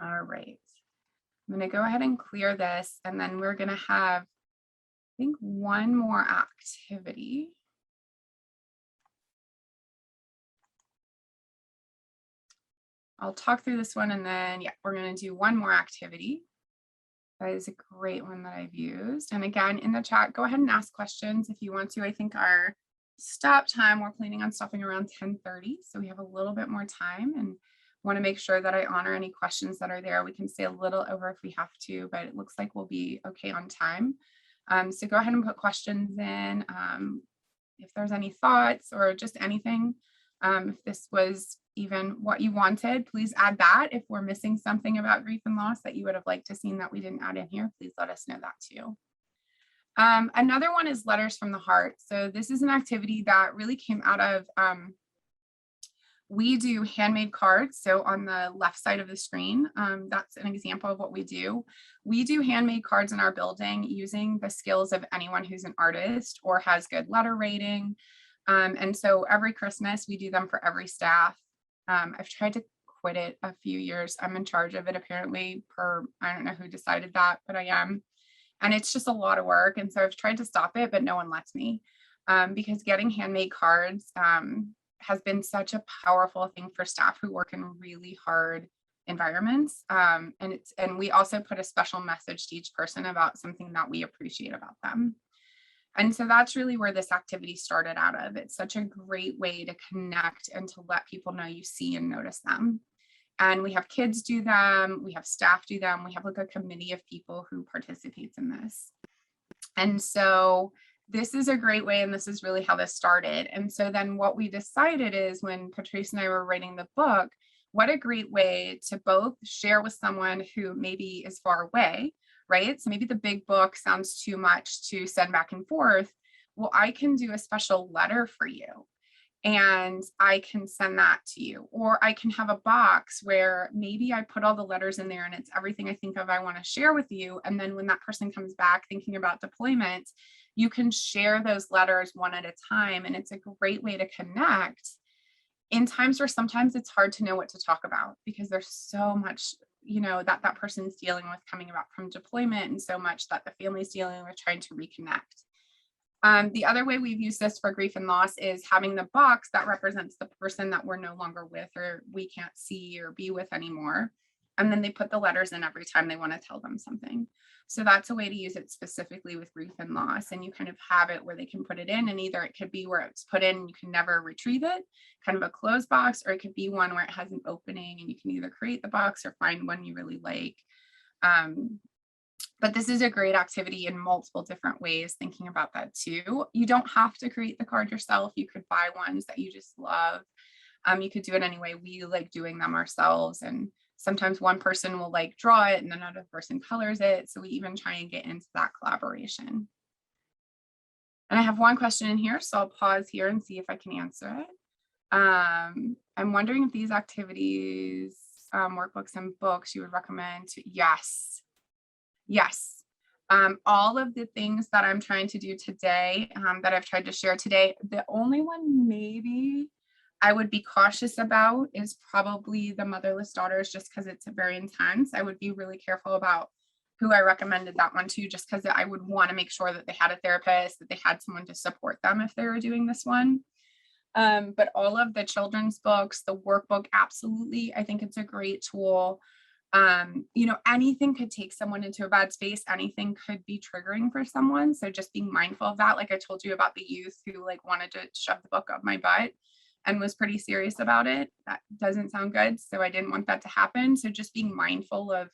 All right. I'm going to go ahead and clear this, and then we're going to have, I think, one more activity. I'll talk through this one, and then, yeah, we're going to do one more activity. That is a great one that I've used. And again, in the chat, go ahead and ask questions if you want to. I think our stop time, we're planning on stopping around 10:30. So we have a little bit more time, and want to make sure that I honor any questions that are there. We can stay a little over if we have to, but it looks like we'll be okay on time. So go ahead and put questions in. If there's any thoughts or just anything, if this was even what you wanted, please add that. If we're missing something about grief and loss that you would have liked to seen that we didn't add in here, please let us know that too. Another one is letters from the heart. So this is an activity that really came out of, we do handmade cards. So on the left side of the screen, that's an example of what we do. We do handmade cards in our building using the skills of anyone who's an artist or has good letter rating. And so every Christmas we do them for every staff. I've tried to quit it a few years. I'm in charge of it apparently I don't know who decided that, but I am. And it's just a lot of work. And so I've tried to stop it, but no one lets me, because getting handmade cards has been such a powerful thing for staff who work in really hard environments. And we also put a special message to each person about something that we appreciate about them. And so that's really where this activity started out of. It's such a great way to connect and to let people know you see and notice them. And we have kids do them, we have staff do them, we have like a committee of people who participates in this. And so this is a great way, and this is really how this started. And so then what we decided is, when Patrice and I were writing the book, what a great way to both share with someone who maybe is far away, right? So maybe the big book sounds too much to send back and forth. Well, I can do a special letter for you, and I can send that to you. Or I can have a box where maybe I put all the letters in there and it's everything I think of I want to share with you. And then when that person comes back thinking about deployment, you can share those letters one at a time. And it's a great way to connect in times where sometimes it's hard to know what to talk about, because there's so much, that person's dealing with coming back from deployment, and so much that the family's dealing with trying to reconnect. The other way we've used this for grief and loss is having the box that represents the person that we're no longer with, or we can't see or be with anymore. And then they put the letters in every time they want to tell them something. So that's a way to use it specifically with grief and loss. And you kind of have it where they can put it in, and either it could be where it's put in and you can never retrieve it, kind of a closed box, or it could be one where it has an opening and you can either create the box or find one you really like. But this is a great activity in multiple different ways, thinking about that too. You don't have to create the card yourself. You could buy ones that you just love. You could do it anyway. We like doing them ourselves. And sometimes one person will like draw it and another person colors it. So we even try and get into that collaboration. And I have one question in here, so I'll pause here and see if I can answer it. I'm wondering if these activities, workbooks and books you would recommend to, yes. All of the things that I'm trying to do today, that I've tried to share today, the only one maybe I would be cautious about is probably the Motherless Daughters, just because it's very intense. I would be really careful about who I recommended that one to, just because I would want to make sure that they had a therapist, that they had someone to support them if they were doing this one. But all of the children's books, the workbook, absolutely. I think it's a great tool. Anything could take someone into a bad space. Anything could be triggering for someone. So just being mindful of that. Like I told you about the youth who like wanted to shove the book up my butt and was pretty serious about it. That doesn't sound good. So I didn't want that to happen. So just being mindful of,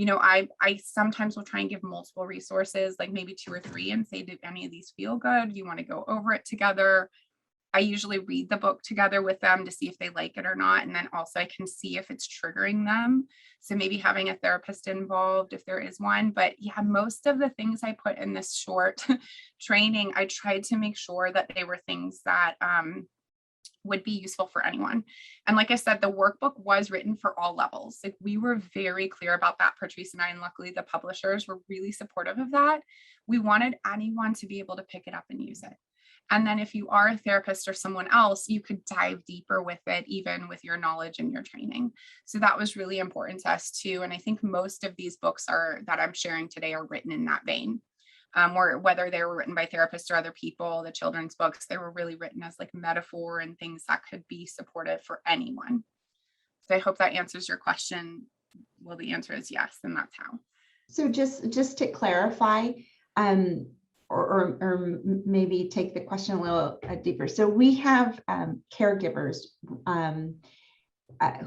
I sometimes will try and give multiple resources, like maybe 2 or 3, and say, do any of these feel good? Do you want to go over it together? I usually read the book together with them to see if they like it or not. And then also I can see if it's triggering them. So maybe having a therapist involved if there is one. But yeah, most of the things I put in this short training, I tried to make sure that they were things that would be useful for anyone. And like I said, the workbook was written for all levels. Like we were very clear about that, Patrice and I, and luckily the publishers were really supportive of that. We wanted anyone to be able to pick it up and use it. And then if you are a therapist or someone else, you could dive deeper with it, even with your knowledge and your training. So that was really important to us too. And I think most of these books that I'm sharing today are written in that vein. Or whether they were written by therapists or other people, the children's books, they were really written as like metaphor and things that could be supportive for anyone. So I hope that answers your question. Well, the answer is yes, and that's how. So just to clarify, or maybe take the question a little deeper. So we have caregivers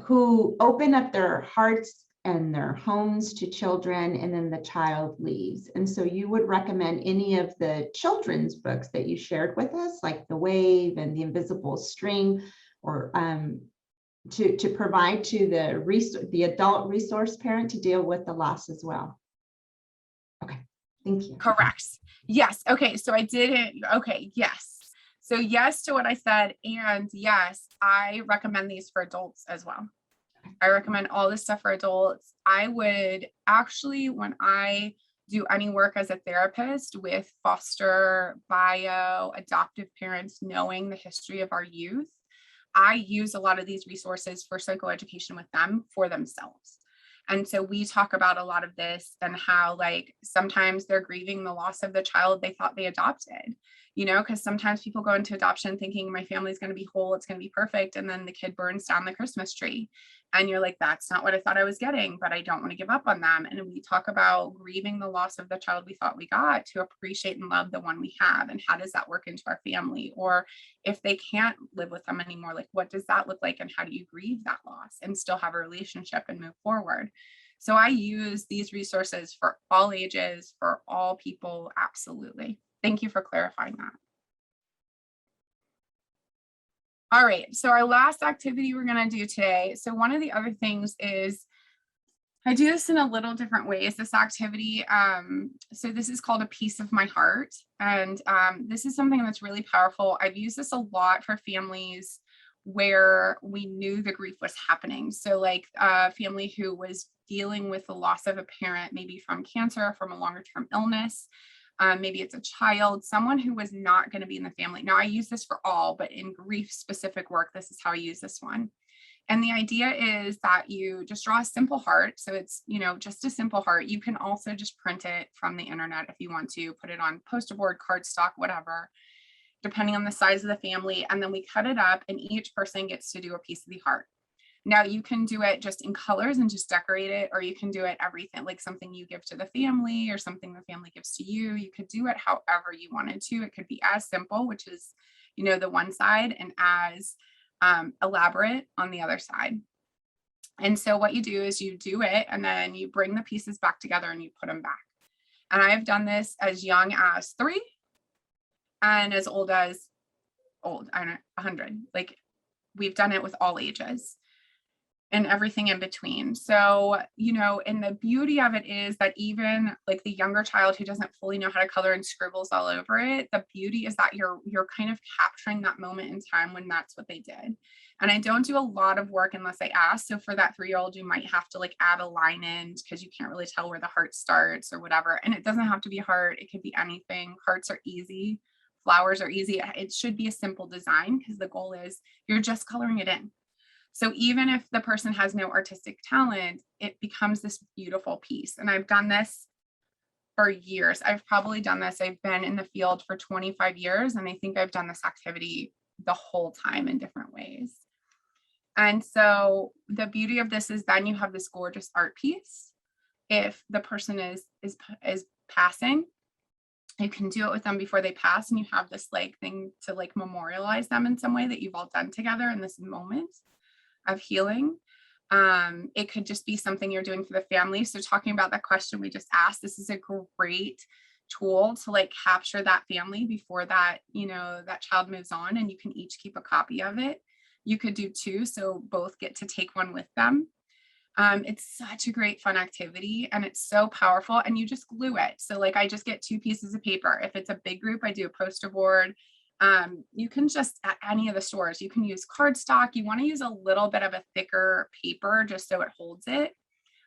who open up their hearts and their homes to children, and then the child leaves. And so you would recommend any of the children's books that you shared with us, like The Wave and The Invisible String, or to provide to the adult resource parent to deal with the loss as well. Okay, thank you. Correct. Yes. Okay. So I didn't. Okay. Yes. So yes to what I said. And yes, I recommend these for adults as well. I recommend all this stuff for adults. I would actually, when I do any work as a therapist with foster, bio, adoptive parents, knowing the history of our youth, I use a lot of these resources for psychoeducation with them for themselves. And so we talk about a lot of this and how like sometimes they're grieving the loss of the child they thought they adopted, because sometimes people go into adoption thinking my family's going to be whole, it's going to be perfect. And then the kid burns down the Christmas tree. And you're like, that's not what I thought I was getting, but I don't want to give up on them. And we talk about grieving the loss of the child we thought we got to appreciate and love the one we have. And how does that work into our family? Or if they can't live with them anymore, like what does that look like? And how do you grieve that loss and still have a relationship and move forward? So I use these resources for all ages, for all people. Absolutely. Thank you for clarifying that. All right, so our last activity we're going to do today. So one of the other things is I do this in a little different ways, this activity. So this is called A Piece of My Heart. And this is something that's really powerful. I've used this a lot for families where we knew the grief was happening. So like a family who was dealing with the loss of a parent, maybe from cancer, from a longer term illness. Maybe it's a child, someone who was not going to be in the family. Now I use this for all, but in grief specific work, this is how I use this one. And the idea is that you just draw a simple heart. So it's, just a simple heart. You can also just print it from the internet if you want to, put it on poster board, cardstock, whatever, depending on the size of the family. And then we cut it up and each person gets to do a piece of the heart. Now you can do it just in colors and just decorate it, or you can do it everything, like something you give to the family or something the family gives to you. You could do it however you wanted to. It could be as simple, which is, the one side, and as elaborate on the other side. And so what you do is you do it and then you bring the pieces back together and you put them back. And I have done this as young as 3 and as old as 100. Like we've done it with all ages and everything in between. So, and the beauty of it is that even like the younger child who doesn't fully know how to color and scribbles all over it, the beauty is that you're kind of capturing that moment in time when that's what they did. And I don't do a lot of work unless I ask. So for that 3-year-old, you might have to like add a line in because you can't really tell where the heart starts or whatever. And it doesn't have to be a heart. It could be anything. Hearts are easy flowers are easy. It should be a simple design because the goal is you're just coloring it in. So even if the person has no artistic talent, it becomes this beautiful piece. And I've done this for years. I've probably done this. I've been in the field for 25 years, and I think I've done this activity the whole time in different ways. And so the beauty of this is then you have this gorgeous art piece. If the person is passing, you can do it with them before they pass, and you have this like thing to like memorialize them in some way that you've all done together in this moment of healing. It could just be something you're doing for the family. So talking about that question we just asked, this is a great tool to like capture that family before that, you know, that child moves on, and you can each keep a copy of it. You could do two, so both get to take one with them. It's such a great fun activity, and it's so powerful, and you just glue it. So like I just get 2 pieces of paper. If it's a big group, I do a poster board. You can just, at any of the stores, you can use cardstock. You want to use a little bit of a thicker paper just so it holds it.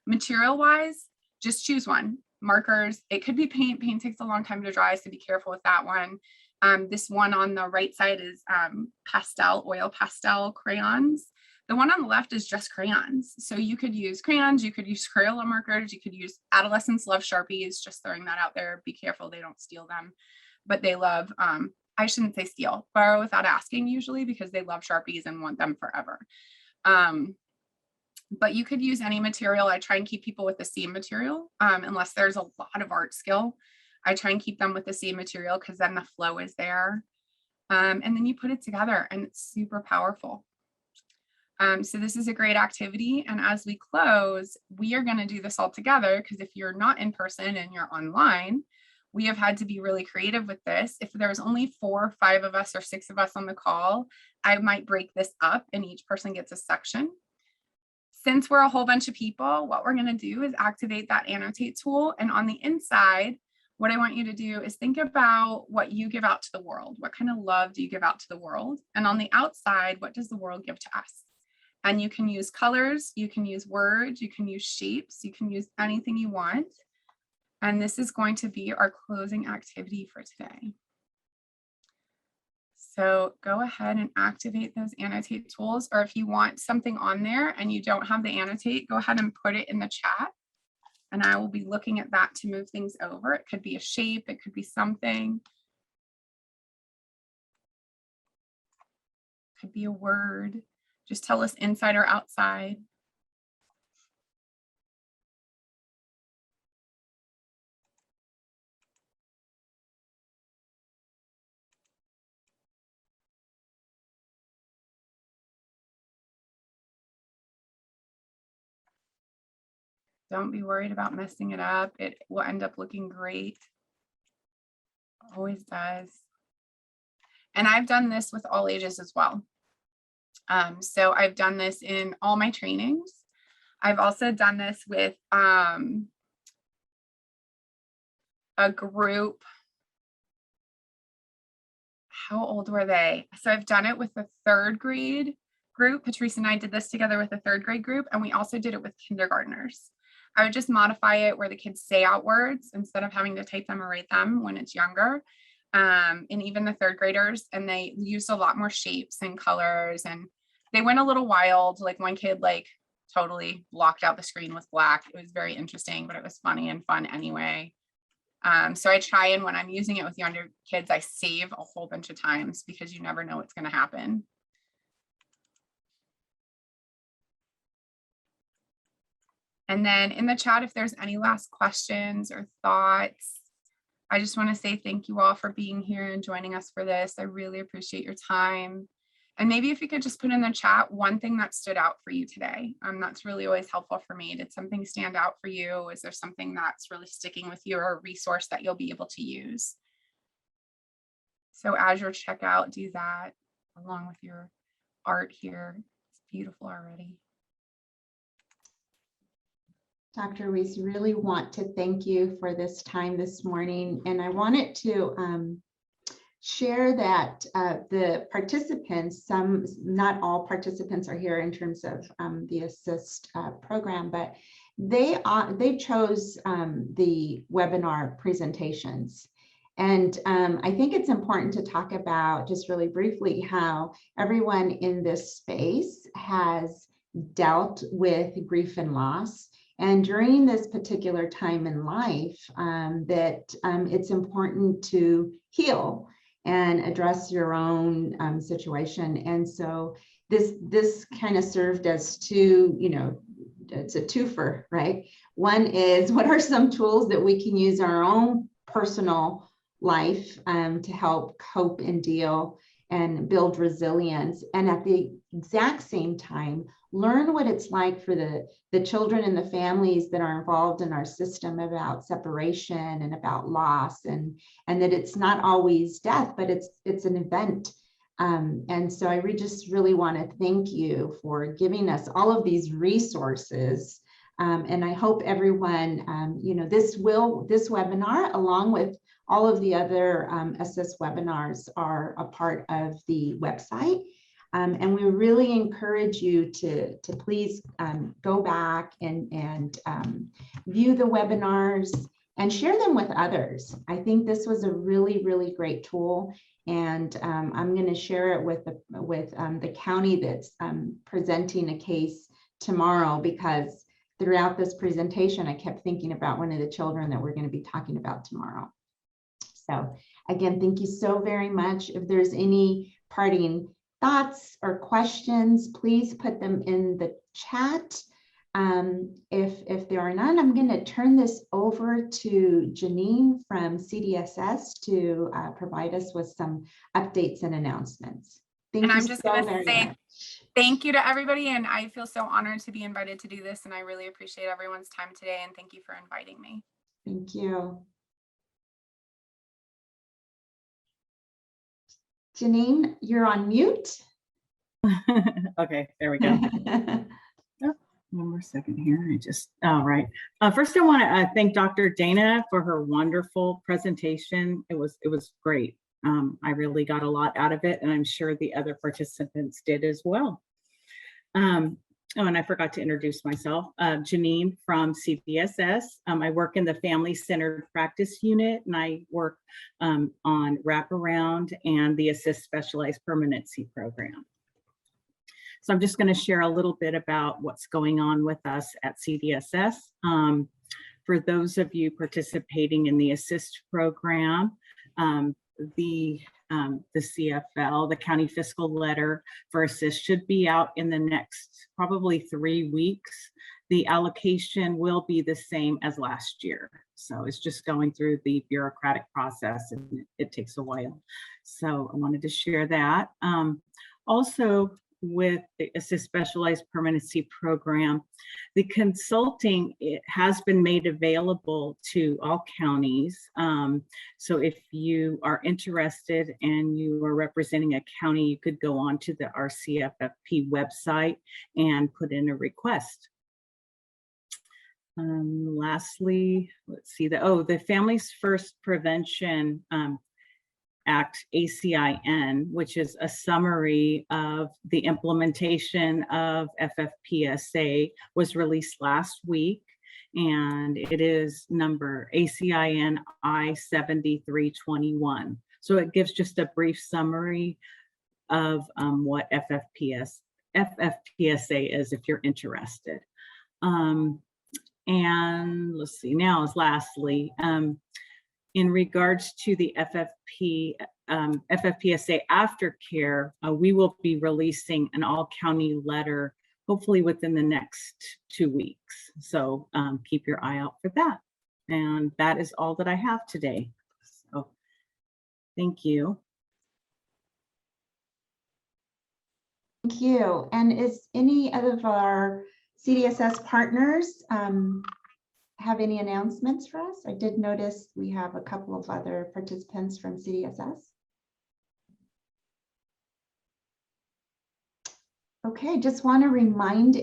Material wise, just choose one. Markers, it could be paint. Paint takes a long time to dry, so be careful with that one. This one on the right side is oil pastel crayons. The one on the left is just crayons. So you could use crayons, you could use Crayola markers, you could use, adolescents love Sharpies, just throwing that out there. Be careful they don't steal them. But they love, I shouldn't say steal, borrow without asking usually, because they love Sharpies and want them forever. But you could use any material. I try and keep people with the same material, unless there's a lot of art skill. I try and keep them with the same material because then the flow is there. And then you put it together, and it's super powerful. So this is a great activity. And as we close, we are going to do this all together, because if you're not in person and you're online, we have had to be really creative with this. If there's only 4 or 5 of us or 6 of us on the call, I might break this up and each person gets a section. Since we're a whole bunch of people, what we're going to do is activate that annotate tool. And on the inside, what I want you to do is think about what you give out to the world. What kind of love do you give out to the world? And on the outside, what does the world give to us? And you can use colors, you can use words, you can use shapes, you can use anything you want. And this is going to be our closing activity for today. So go ahead and activate those annotate tools, or if you want something on there and you don't have the annotate, go ahead and put it in the chat. And I will be looking at that to move things over. It could be a shape, it could be something. It could be a word. Just tell us inside or outside. Don't be worried about messing it up. It will end up looking great. Always does. And I've done this with all ages as well. So I've done this in all my trainings. I've also done this with a group. How old were they? So I've done it with the 3rd grade group. Patrice and I did this together with the 3rd grade group, and we also did it with kindergartners. I would just modify it where the kids say out words instead of having to type them or write them when it's younger. And even the 3rd graders, and they used a lot more shapes and colors, and they went a little wild. Like one kid like totally blocked out the screen with black. It was very interesting, but it was funny and fun anyway. So I try, and when I'm using it with younger kids, I save a whole bunch of times because you never know what's going to happen. And then in the chat, if there's any last questions or thoughts, I just want to say thank you all for being here and joining us for this. I really appreciate your time. And maybe if you could just put in the chat one thing that stood out for you today. That's really always helpful for me. Did something stand out for you? Is there something that's really sticking with you, or a resource that you'll be able to use? So as your checkout, do that along with your art here. It's beautiful already. Dr. Reese, really want to thank you for this time this morning. And I wanted to share that the participants, not all participants are here in terms of the ASIST program, but they chose the webinar presentations. And I think it's important to talk about, just really briefly, how everyone in this space has dealt with grief and loss. And during this particular time in life, it's important to heal and address your own situation. And so this kind of served as two, it's a twofer, right? One is, what are some tools that we can use in our own personal life to help cope and deal and build resilience, and at the exact same time learn what it's like for the children and the families that are involved in our system about separation and about loss, and that it's not always death, but it's an event. And so I just really want to thank you for giving us all of these resources. And I hope everyone, this webinar, along with all of the other ASIST webinars, are a part of the website. And we really encourage you to please go back and view the webinars and share them with others. I think this was a really, really great tool. And I'm going to share it with the county that's presenting a case tomorrow, because throughout this presentation, I kept thinking about one of the children that we're going to be talking about tomorrow. So again, thank you so very much. If there's any parting thoughts or questions, please put them in the chat. If there are none, I'm going to turn this over to Janine from CDSS to provide us with some updates and announcements. And I'm just going to say thank you to everybody. And I feel so honored to be invited to do this. And I really appreciate everyone's time today. And thank you for inviting me. Thank you. Janine, you're on mute. Okay, there we go. One more second here. All right. First, I want to thank Dr. Dana for her wonderful presentation. It was great. I really got a lot out of it, and I'm sure the other participants did as well. Oh, and I forgot to introduce myself. Janine from CDSS. I work in the Family Centered Practice Unit, and I work on wraparound and the ASIST Specialized Permanency program. So I'm just going to share a little bit about what's going on with us at CDSS. For those of you participating in the ASIST program, the CFL, the county fiscal letter for ASIST, should be out in the next probably 3 weeks. The allocation will be the same as last year. So it's just going through the bureaucratic process, and it takes a while. So I wanted to share that. Also, with the ASIST Specialized Permanency Program, the consulting, it has been made available to all counties. So if you are interested and you are representing a county, you could go on to the RCFFP website and put in a request. Lastly, let's see, the Families First Prevention Act, ACIN, which is a summary of the implementation of FFPSA, was released last week, and it is number ACIN I-7321. So it gives just a brief summary of what FFPSA is, if you're interested. And let's see, now is lastly, in regards to the FFPSA aftercare, we will be releasing an all-county letter, hopefully within the next 2 weeks. So keep your eye out for that. And that is all that I have today. So thank you. Thank you. And is any of our CDSS partners have any announcements for us? I did notice we have a couple of other participants from CDSS. Okay, just want to remind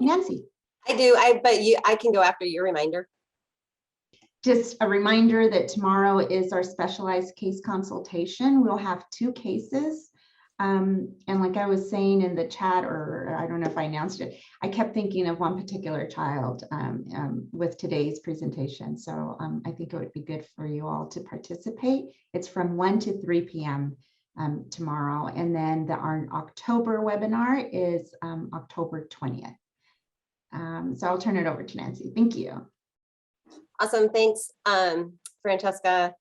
Nancy. I do, but I can go after your reminder. Just a reminder that tomorrow is our specialized case consultation. We'll have 2 cases And like I was saying in the chat, or I don't know if I announced it, I kept thinking of one particular child with today's presentation. So I think it would be good for you all to participate. It's from 1 to 3 p.m. Tomorrow. And then our October webinar is October 20th. So I'll turn it over to Nancy. Thank you. Awesome. Thanks, Francesca.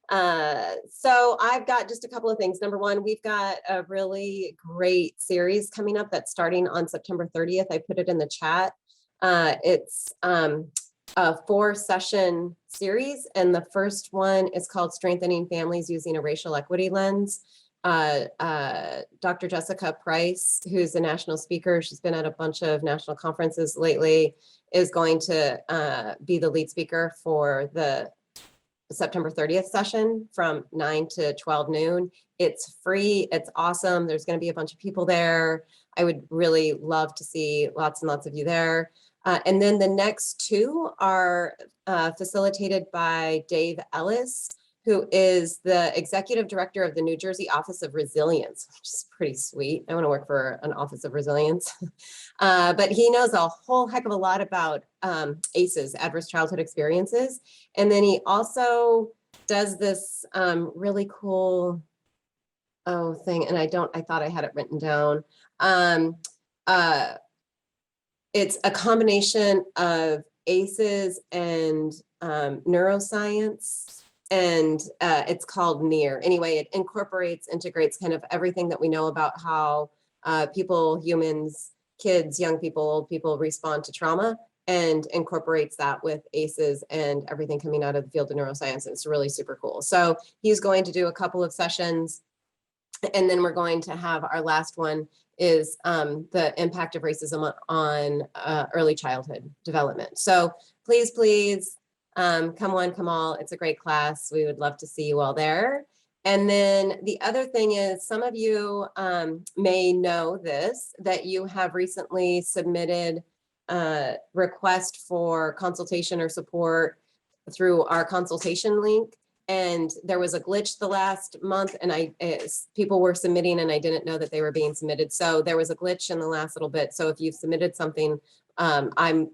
So I've got just a couple of things. Number one, we've got a really great series coming up that's starting on September 30th. I put it in the chat. It's a 4-session series, and the first one is called Strengthening Families Using a Racial Equity Lens. Dr. Jessica Price, who's a national speaker, she's been at a bunch of national conferences lately, is going to be the lead speaker for the September 30th session from 9 to 12 noon. It's free. It's awesome. There's going to be a bunch of people there. I would really love to see lots and lots of you there. And then the next 2 are facilitated by Dave Ellis, who is the executive director of the New Jersey Office of Resilience, which is pretty sweet. I want to work for an Office of Resilience. But he knows a whole heck of a lot about ACEs, adverse childhood experiences. And then he also does this really cool thing, and I thought I had it written down. It's a combination of ACEs and neuroscience, and it's called NEAR. Anyway, it integrates kind of everything that we know about how people, humans, kids, young people, old people respond to trauma, and incorporates that with ACEs and everything coming out of the field of neuroscience. It's really super cool. So he's going to do a couple of sessions, and then we're going to have our last one is the impact of racism on early childhood development. So please, please, come one, come all. It's a great class. We would love to see you all there. And then the other thing is, some of you may know this, that you have recently submitted a request for consultation or support through our consultation link. And there was a glitch the last month, and people were submitting and I didn't know that they were being submitted. So there was a glitch in the last little bit. So if you've submitted something, I'm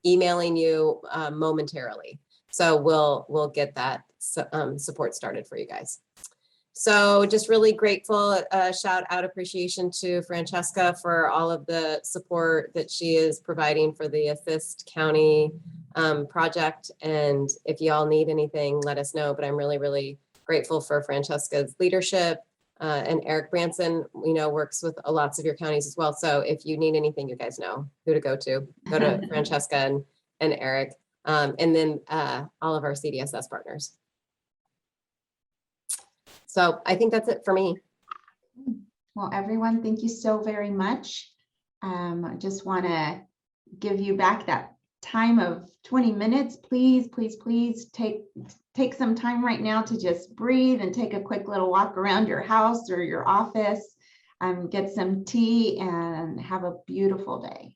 emailing you momentarily. So we'll get that support started for you guys. So just really grateful, shout out appreciation to Francesca for all of the support that she is providing for the ASIST County project. And if you all need anything, let us know. But I'm really, really grateful for Francesca's leadership. And Eric Branson, works with lots of your counties as well. So if you need anything, you guys know who to go to. Go to Francesca and Eric, and then all of our CDSS partners. So I think that's it for me. Well, everyone, thank you so very much. I just want to give you back that time of 20 minutes. Please, please, please take some time right now to just breathe and take a quick little walk around your house or your office, get some tea, and have a beautiful day.